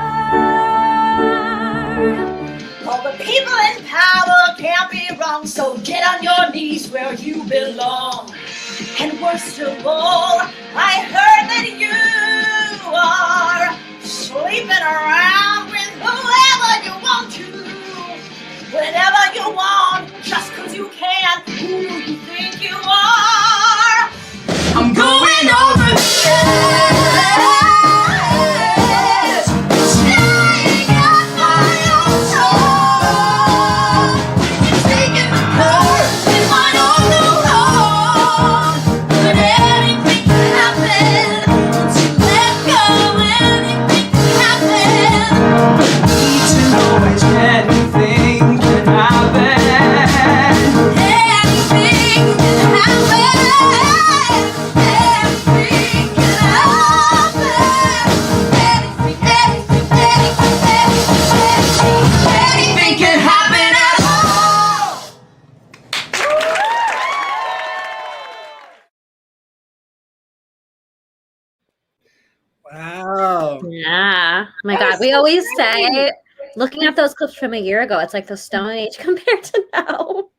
All the people in power can't be wrong, so get on your knees where you belong. And worst of all, I heard that you are sleeping around with whoever you want to, whenever you want, just 'cause you can. Who do you think you are? I'm going over the Wow. Yeah. Oh my God. We always say, looking at those clips from a year ago, it's like the Stone Age compared to now.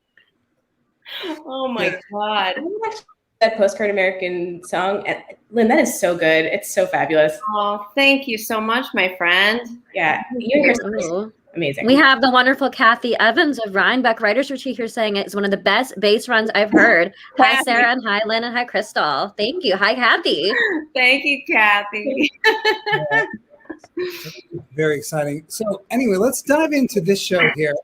Oh my God. That Postcard American song. And Lynn, that is so good. It's so fabulous. Oh, thank you so much, my friend. Yeah. You're amazing. We have the wonderful Kathy Evans of Rhinebeck Writers Retreat here saying it's one of the best bass runs I've heard. Hi, Sarah, and hi, Lynn, and hi, Crystal. Thank you. Hi, Kathy. Thank you, Kathy. Very exciting. So anyway, let's dive into this show here.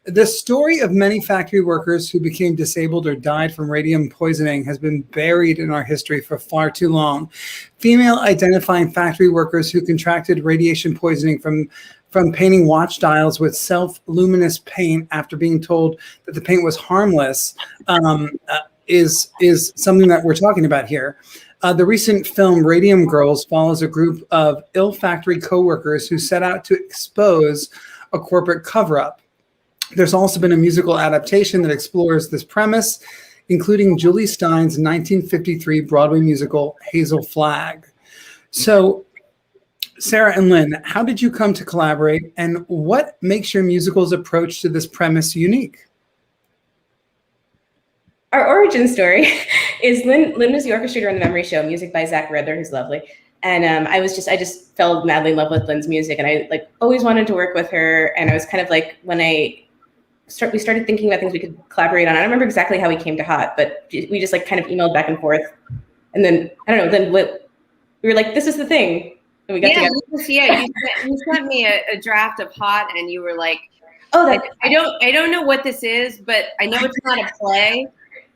The story of many factory workers who became disabled or died from radium poisoning has been buried in our history for far too long. Female identifying factory workers who contracted radiation poisoning from painting watch dials with self-luminous paint after being told that the paint was harmless is something that we're talking about here. The recent film Radium Girls follows a group of ill factory coworkers who set out to expose a corporate cover-up. There's also been a musical adaptation that explores this premise, including Julie Stein's 1953 Broadway musical Hazel Flag. So, Sarah and Lynn, how did you come to collaborate, and what makes your musical's approach to this premise unique? Our origin story is Lynn was the orchestrator on the Memory Show, music by Zach Redler, who's lovely. And I just fell madly in love with Lynn's music, and I always wanted to work with her. And I was kind of like, when we started thinking about things we could collaborate on. I don't remember exactly how we came to Hot, but we just kind of emailed back and forth. And then, I don't know, then we were like, this is the thing. And we got together. You sent me a draft of Hot, and you were like, "Oh, I don't know what this is, but I know it's not a play,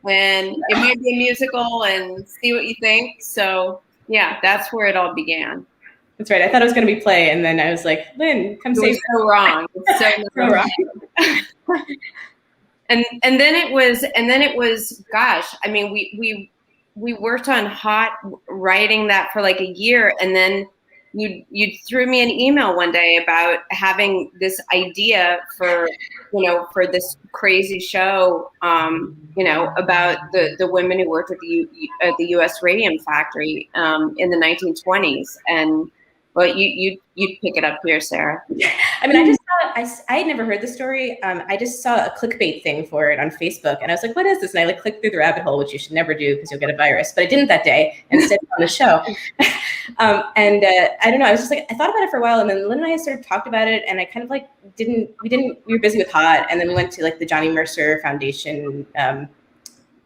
and it might be a musical, and see what you think." So yeah, that's where it all began. That's right. I thought it was going to be play, and then I was like, "Lynn, come save." So wrong. It's so wrong. And then it was. Gosh, I mean, we worked on Hot, writing that for like a year, and then you threw me an email one day about having this idea for this crazy show, about the women who worked at the U.S. Radium Factory in the 1920s. And well, you'd pick it up here, Sarah. I mean, I had never heard the story. I just saw a clickbait thing for it on Facebook, and I was like, what is this? And I clicked through the rabbit hole, which you should never do because you'll get a virus. But I didn't that day, and instead on the show. I don't know. I was just I thought about it for a while, and then Lynn and I sort of talked about it, and I kind of we were busy with Hot, and then we went to the Johnny Mercer Foundation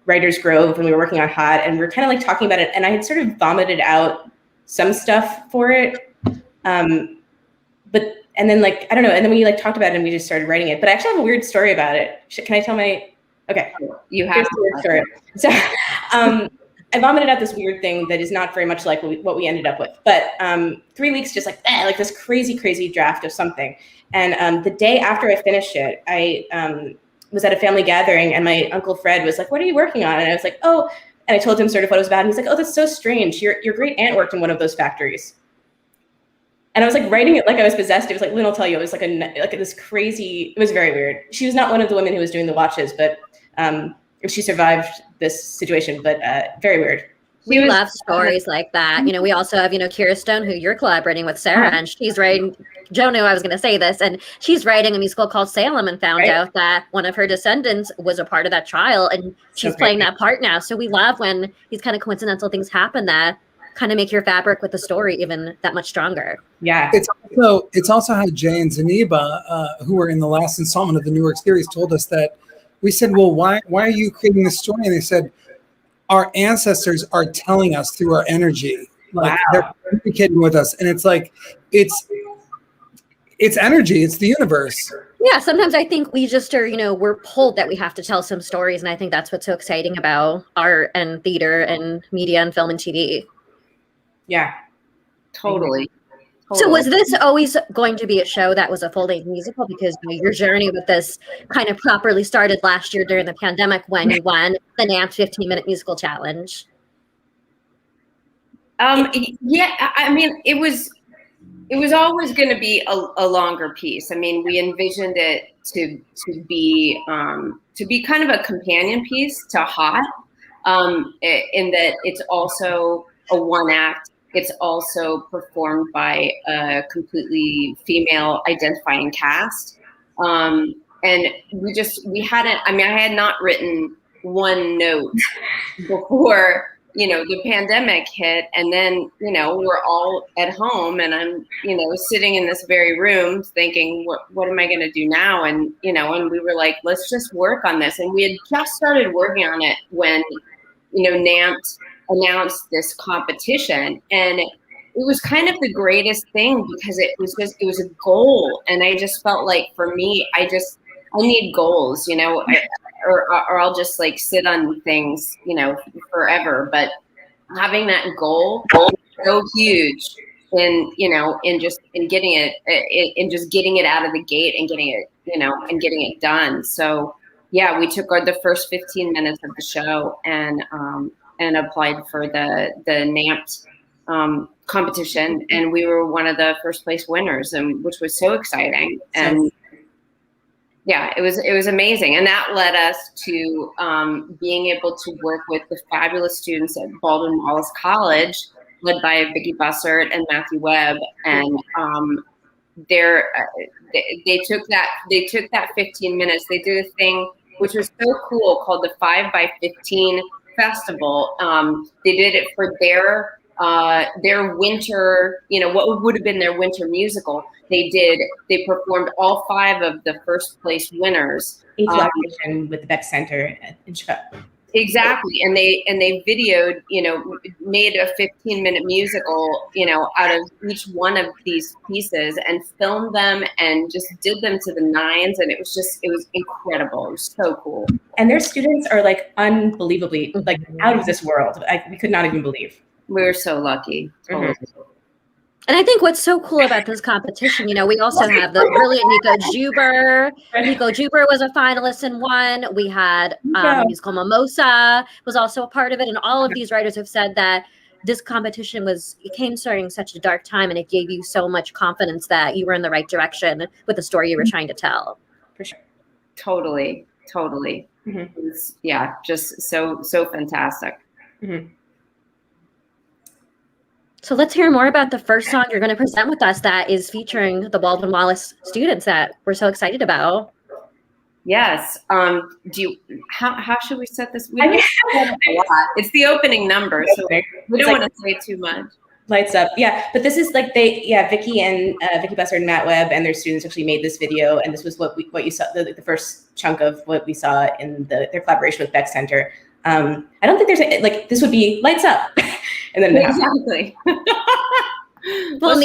Writers Grove, and we were working on Hot, and we were kind of talking about it, and I had sort of vomited out some stuff for it. And then I don't know. And then we talked about it and we just started writing it. But I actually have a weird story about it. Can I tell my? Okay, you have a weird story. So, I vomited out this weird thing that is not very much like what we ended up with. But 3 weeks, just like this crazy draft of something. And the day after I finished it, I was at a family gathering, and my Uncle Fred was like, "What are you working on?" And I was like, "Oh," and I told him sort of what it was about. And he's like, "Oh, that's so strange. Your great aunt worked in one of those factories." And I was like writing it like I was possessed. It was like, Lynn will tell you, it was like this crazy, it was very weird. She was not one of the women who was doing the watches, but she survived this situation, but very weird. We love stories like that. You know, we also have, Kira Stone, who you're collaborating with, Sarah, and she's writing, Joe knew I was going to say this, and she's writing a musical called Salem and found out that one of her descendants was a part of that trial, and she's playing that part now. So we love when these kind of coincidental things happen that kind of make your fabric with the story even that much stronger. Yeah. It's also how Jay and Zaniba, who were in the last installment of the New York series, told us that. We said, well, why are you creating this story? And they said, our ancestors are telling us through our energy. Like they're communicating with us. And it's like, it's energy, it's the universe. Yeah, sometimes I think we just are, we're pulled that we have to tell some stories. And I think that's what's so exciting about art and theater and media and film and TV. Yeah, totally. So was this always going to be a show that was a full-length musical? Because your journey with this kind of properly started last year during the pandemic when you won the NAMP 15-minute musical challenge. Yeah, I mean, it was always going to be a longer piece. I mean, we envisioned it to be kind of a companion piece to Hot, in that it's also a one act. It's also performed by a completely female identifying cast. And we hadn't, I had not written one note before, the pandemic hit. And then, we're all at home and I'm, sitting in this very room thinking, what am I going to do now? And, and we were like, let's just work on this. And we had just started working on it when, NAMP announced this competition, and it was kind of the greatest thing because it was a goal, and I just felt like for me I need goals, or I'll just like sit on things forever, but having that goal is so huge in getting it out of the gate and getting it and getting it done. So yeah, we took the first 15 minutes of the show and applied for the NAMP competition, and we were one of the first place winners, and which was so exciting. And yeah, it was amazing, and that led us to being able to work with the fabulous students at Baldwin Wallace College, led by Vicki Bussert and Matthew Webb, and they took that 15 minutes. They did a thing which was so cool called the 5x15 Festival. They did it for their winter, what would have been their winter musical. They performed all 5 of the first place winners. With the Beck Center in Chicago. Exactly. And they videoed, made a 15-minute musical, out of each one of these pieces and filmed them and just did them to the nines. And it was incredible. It was so cool. And their students are like unbelievably like out of this world. We could not even believe. We were so lucky. Totally. And I think what's so cool about this competition, we also have the brilliant Nico Juber. Nico Juber was a finalist and won. We had musical Mimosa was also a part of it. And all of these writers have said that this competition came during such a dark time, and it gave you so much confidence that you were in the right direction with the story you were trying to tell. For sure. Totally. Mm-hmm. It was, just so fantastic. Mm-hmm. So let's hear more about the first song you're going to present with us that is featuring the Baldwin Wallace students that we're so excited about. Yes. How should we set this? We don't a lot. It's the opening number, so we don't want to say too much. Lights Up. Yeah, but this is like Vicki and Vicki Bussert and Matt Webb and their students actually made this video, and this was what you saw, the first chunk of what we saw in their collaboration with Beck Center. I don't think there's this would be Lights Up. And then exactly. Well,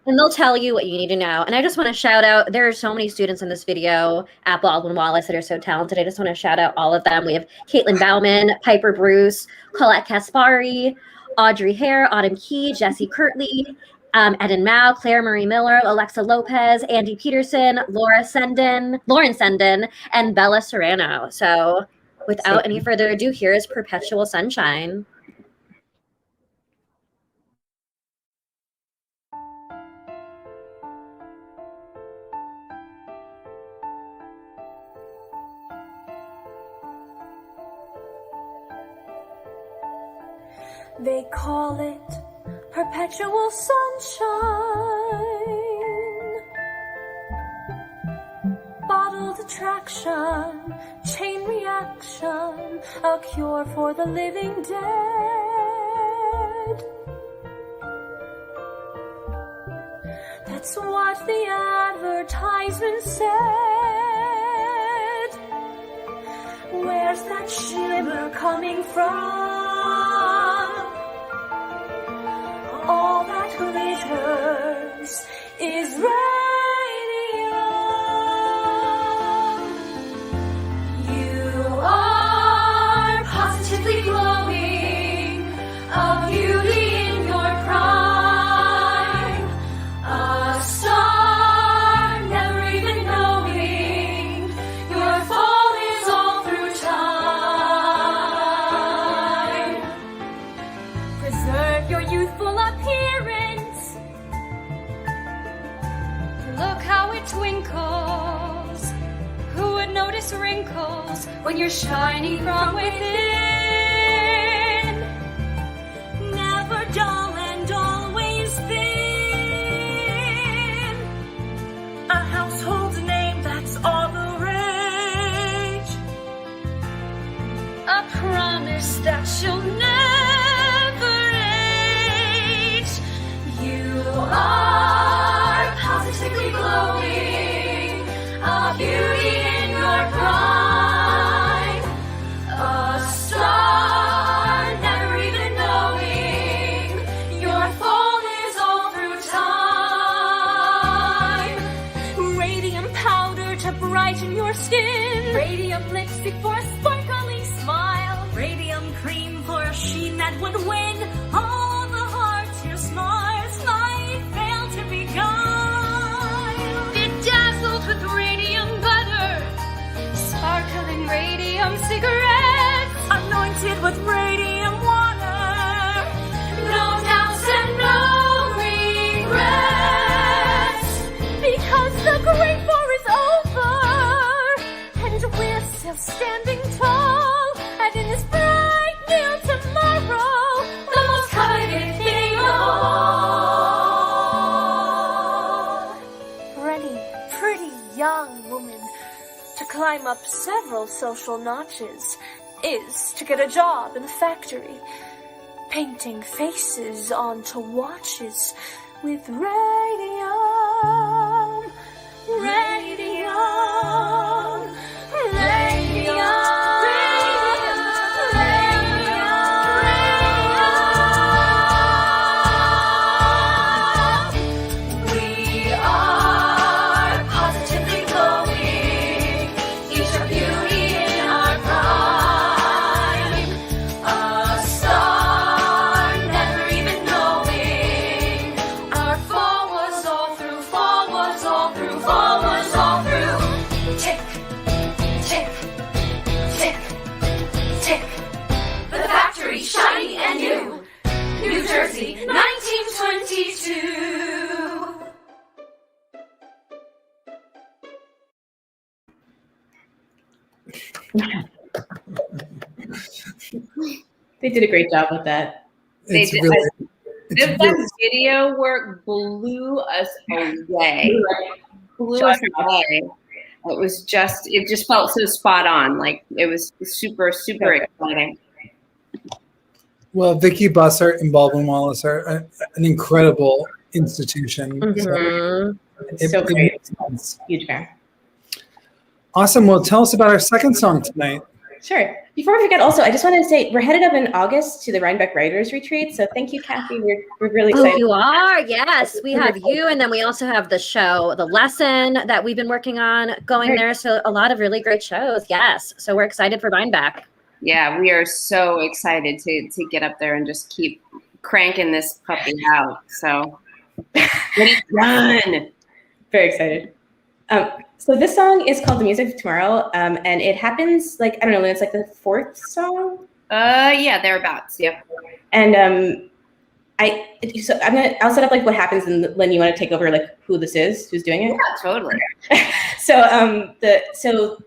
And they'll tell you what you need to know. And I just want to shout out, there are so many students in this video at Baldwin Wallace that are so talented. I just want to shout out all of them. We have Caitlin Bauman, Piper Bruce, Colette Kaspari, Audrey Hare, Autumn Key, Jesse Kirtley, Eden Mao, Claire Marie Miller, Alexa Lopez, Andy Peterson, Lauren Senden, and Bella Serrano. So without any further ado, here is Perpetual Sunshine. They call it perpetual sunshine, bottled attraction, chain reaction, a cure for the living dead. That's what the advertisement said. Where's that shimmer coming from? All that glitters is radium. You are positively glowing, a beauty in your prime, a star never even knowing your fall is all through time. Preserve your youthful appearance. Look how it twinkles. Who would notice wrinkles when you're shining from within? Never dull and always thin. A household name that's all the rage. A promise that you'll never age. You are positively glowing, a beauty in your prime, a star never even knowing your fall is all through time. Radium powder to brighten your skin, radium lipstick for a sparkling smile, radium cream for a sheen that would win all the hearts your smiles might fail to beguile. Bedazzled with radium butter, sparkling radium cigarettes, anointed with radium water, no doubts and no regrets, because the Great War is over and we're still standing tall, and in this bright new tomorrow, the most coveted thing of all. For any pretty young woman to climb up several social notches is to get a job in the factory, painting faces onto watches with radium, radium, radium. Shiny and new, New Jersey, 1922. They did a great job with that. They did. That video work blew us away. Blew us away. It just felt so spot on. Like it was super, super exciting. Well, Vicki Bussert and Baldwin Wallace are an incredible institution. Mm-hmm. It's so great. Huge fan. Awesome. Well, tell us about our second song tonight. Sure. Before we forget, also, I just wanted to say we're headed up in August to the Rhinebeck Writers Retreat. So thank you, Kathy. We're really excited. Oh, you are? Yes. We have you, and then we also have the show, The Lesson, that we've been working on going there. So a lot of really great shows. Yes. So we're excited for Rhinebeck. Yeah, we are so excited to get up there and just keep cranking this puppy out. So get it done. Very excited. So this song is called The Music of Tomorrow, and it happens like, I don't know, it's like the fourth song? Yeah, thereabouts, yep. And I'll set up like what happens, and Lynn, you want to take over like who this is, who's doing it? Yeah, totally. So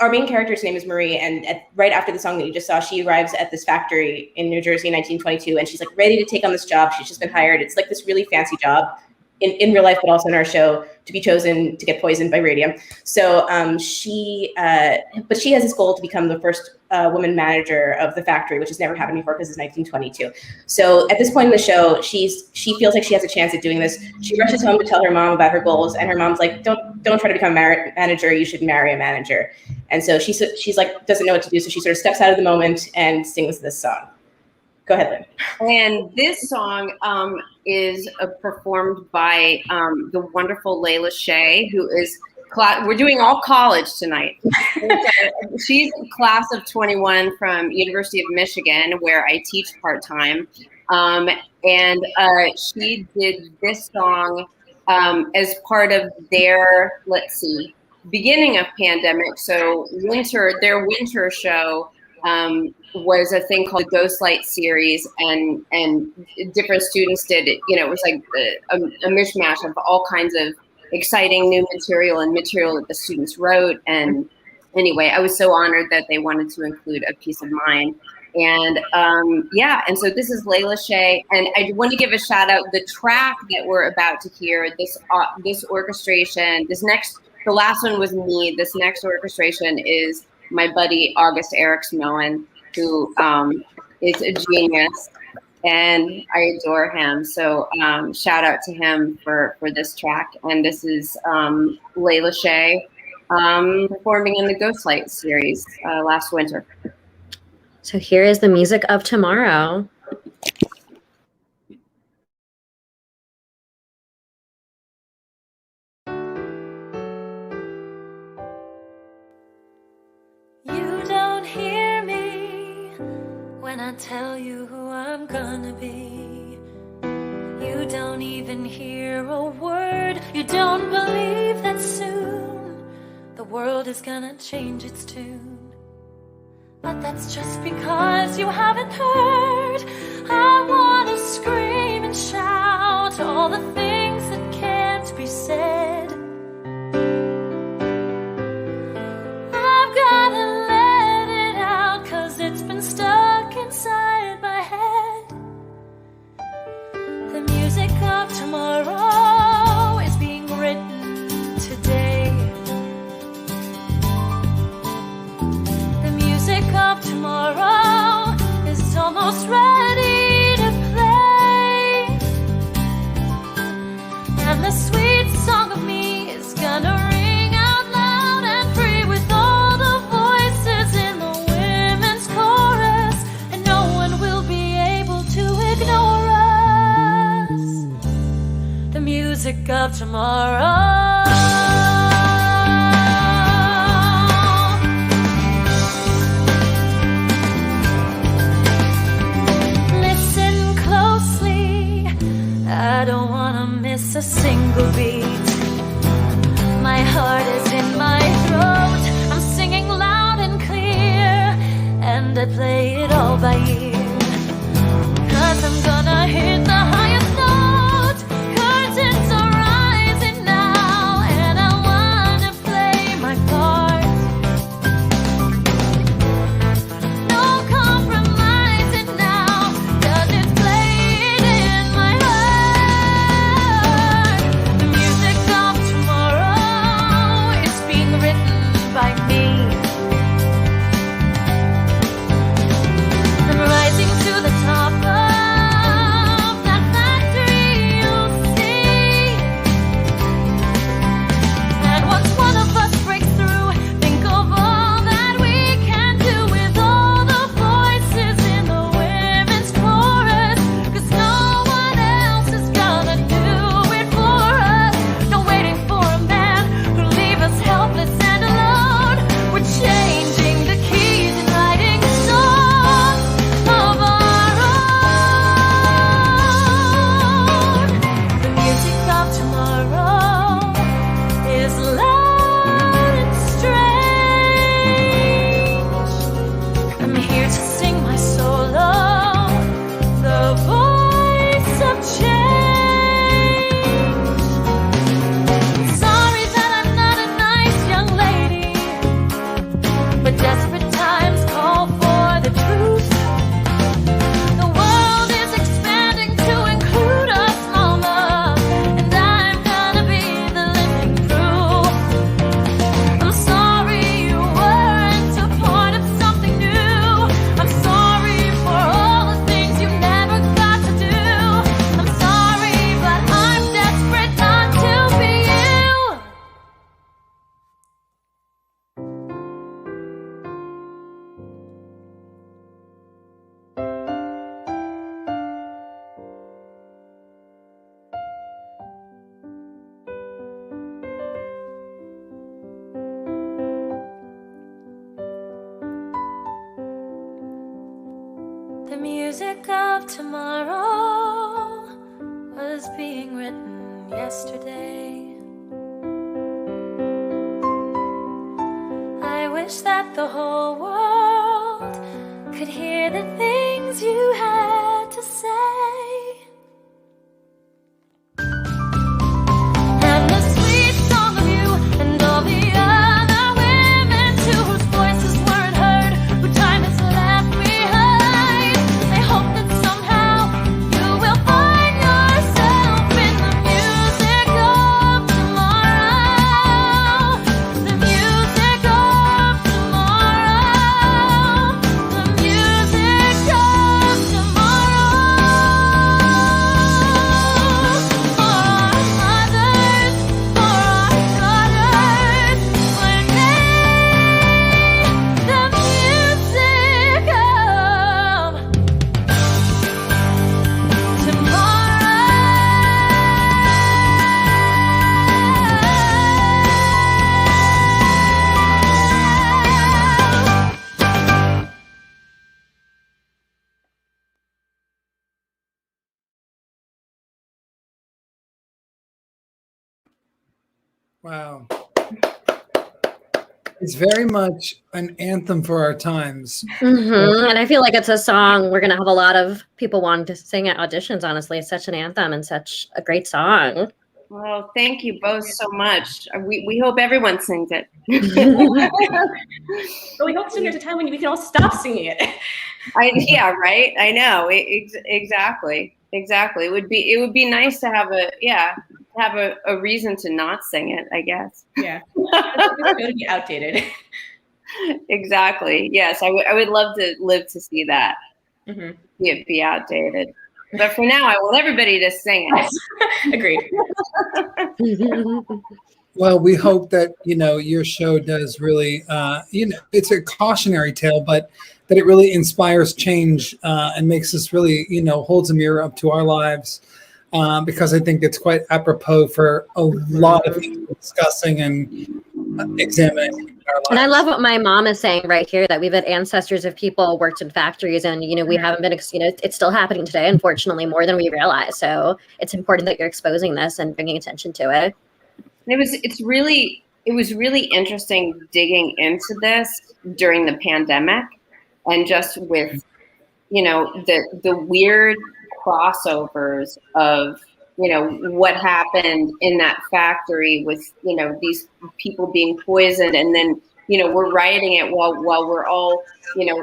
our main character's name is Marie, and right after the song that you just saw, she arrives at this factory in New Jersey in 1922, and she's like ready to take on this job. She's just been hired. It's like this really fancy job in real life, but also in our show, to be chosen to get poisoned by radium. So she has this goal to become the first woman manager of the factory, which has never happened before because it's 1922. So at this point in the show, she feels like she has a chance at doing this. She rushes home to tell her mom about her goals, and her mom's like, don't try to become a manager. You should marry a manager. And so she's like, doesn't know what to do. So she sort of steps out of the moment and sings this song. Go ahead, Lynn. And this song is performed by the wonderful Layla Shea, who is, we're doing all college tonight. She's class of 21 from University of Michigan, where I teach part-time. And she did this song as part of their, beginning of pandemic. So their winter show was a thing called the Ghostlight series, and different students did it. You know, it was like a mishmash of all kinds of exciting new material and material that the students wrote. And anyway, I was so honored that they wanted to include a piece of mine. And and so this is Layla Shea, and I want to give a shout out. The track that we're about to hear, this orchestration, the last one was me. This next orchestration is my buddy August Eriksmoen, who is a genius, and I adore him. So shout out to him for this track. And this is Layla Shea performing in the Ghostlight series last winter. So here is The Music of Tomorrow. When I tell you who I'm gonna be, you don't even hear a word. You don't believe that soon the world is gonna change its tune. But that's just because you haven't heard. I wanna scream and shout all the things that can't be said. I've gotta let it out, 'cause it's been stuck inside my head. The music of tomorrow is being written today. The music of tomorrow is almost ready to play. And the sweet song of me is gonna ring out loud and free with all the voices in the women's chorus. And no one will be able to ignore us. The music of tomorrow. Listen closely, I don't wanna miss a single beat. My heart is in my throat, I'm singing loud and clear, and I play it all by ear. 'Cause I'm gonna hit the highest note. Curtains are rising now, and I wanna play my part. No compromising now, 'cause it's played in my heart. The music of tomorrow is being written by me. I'm rising to the top of that music of tomorrow was being written yesterday. I wish that the whole world could hear the things you had to say. And the sweet song of you and all the other women too, whose voices weren't heard, who time has left behind. I hope that somehow you will find yourself in the music of tomorrow. The music of tomorrow. The music of Wow. It's very much an anthem for our times. And I feel like it's a song we're going to have a lot of people wanting to sing at auditions, honestly. It's such an anthem and such a great song. Well, thank you both so much. We hope everyone sings it. But we hope soon there's a time when we can all stop singing it. Yeah, right. I know. Exactly. It would be nice to have a reason to not sing it, I guess. Yeah. It's going to be outdated. Exactly. Yes, I would love to live to see that. Be outdated. But for now, I want everybody to sing it. Agreed. Well, we hope that, your show does really, it's a cautionary tale, but that it really inspires change and makes us really, holds a mirror up to our lives. Because I think it's quite apropos for a lot of people discussing and examining our lives. And I love what my mom is saying right here, that we've had ancestors of people worked in factories, and we haven't been, it's still happening today, unfortunately, more than we realize. So it's important that you're exposing this and bringing attention to it. It was really interesting digging into this during the pandemic, and just with the weird crossovers of what happened in that factory with these people being poisoned, and then we're writing it while we're all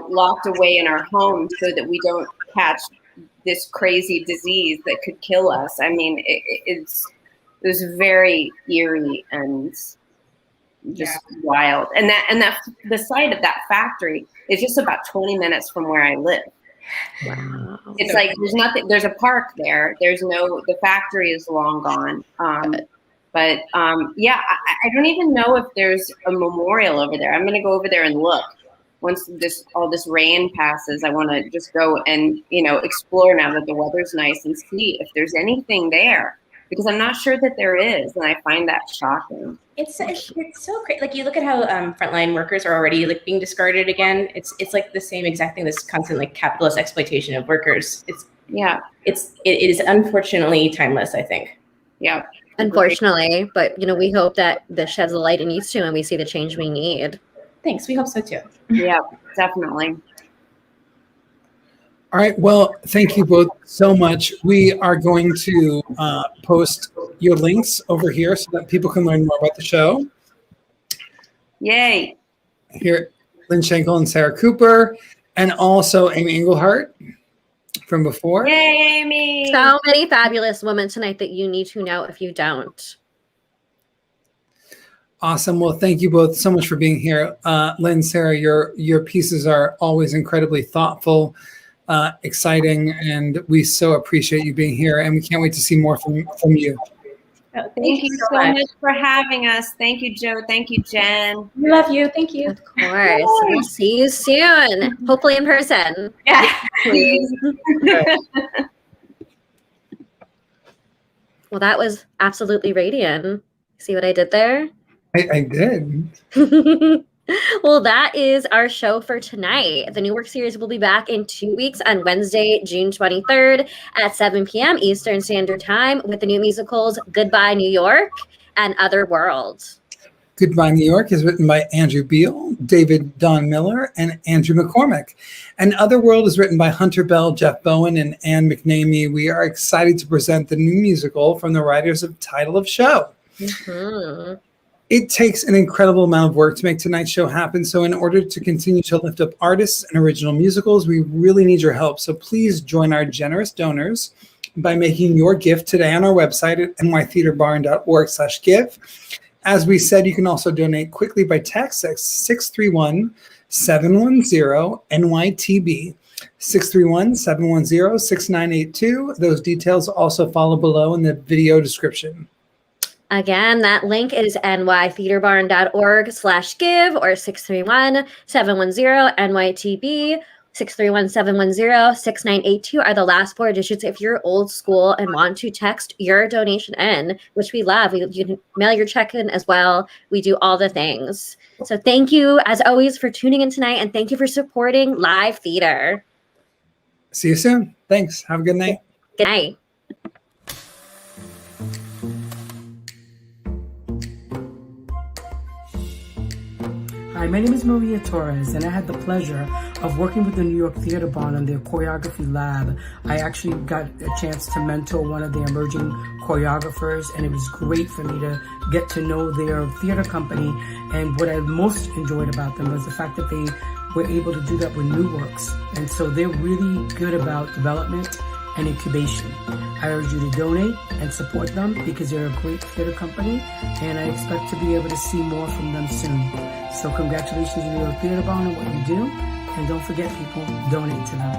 locked away in our homes so that we don't catch this crazy disease that could kill us. I mean, it was very eerie and just wild. And that the site of that factory is just about 20 minutes from where I live. Wow. It's like there's nothing. There's a park there. The factory is long gone. I don't even know if there's a memorial over there. I'm gonna go over there and look. Once all this rain passes, I want to just go and explore now that the weather's nice and see if there's anything there, because I'm not sure that there is, and I find that shocking. It's so great. Like, you look at how frontline workers are already being discarded again. It's like the same exact thing. This constant capitalist exploitation of workers. It is unfortunately timeless, I think. Yeah. Unfortunately, but we hope that this sheds the light it needs to, and we see the change we need. Thanks. We hope so too. Yeah, definitely. All right. Well, thank you both so much. We are going to post your links over here so that people can learn more about the show. Yay. Here, Lynne Shankel and Sara Cooper, and also Amy Engelhard from before. Yay, Amy. So many fabulous women tonight that you need to know if you don't. Awesome. Well, thank you both so much for being here. Lynne, Sara, your pieces are always incredibly thoughtful, exciting, and we so appreciate you being here, and we can't wait to see more from you. Oh, thank you so much for having us. Thank you, Joe. Thank you, Jen. We love you. Thank you. Of course. We'll see you soon. Hopefully in person. Yeah. Please. Well, that was absolutely radiant. See what I did there? I did. Well, that is our show for tonight. The New Work series will be back in 2 weeks on Wednesday, June 23rd at 7 p.m. Eastern Standard Time with the new musicals Goodbye New York and Other World. Goodbye New York is written by Andrew Beal, David Don Miller, and Andrew McCormick. And Otherworld is written by Hunter Bell, Jeff Bowen, and Anne McNamee. We are excited to present the new musical from the writers of Title of Show. Mm-hmm. It takes an incredible amount of work to make tonight's show happen. So in order to continue to lift up artists and original musicals, we really need your help. So please join our generous donors by making your gift today on our website at nytheaterbarn.org/give. As we said, you can also donate quickly by text at 631-710-NYTB, 631-710-6982. Those details also follow below in the video description. Again, that link is nytheaterbarn.org/give or 631-710-NYTB. 631-710-6982 are the last 4 digits if you're old school and want to text your donation in, which we love. You can mail your check in as well. We do all the things. So thank you, as always, for tuning in tonight, and thank you for supporting live theater. See you soon. Thanks. Have a good night. Good night. Hi, my name is Maria Torres, and I had the pleasure of working with the New York Theater Barn on their choreography lab. I actually got a chance to mentor one of the emerging choreographers, and it was great for me to get to know their theater company. And what I most enjoyed about them was the fact that they were able to do that with new works. And so they're really good about development and incubation. I urge you to donate and support them because they're a great theater company, and I expect to be able to see more from them soon. So congratulations to your Theater Barn on what you do, and don't forget, people, donate to them.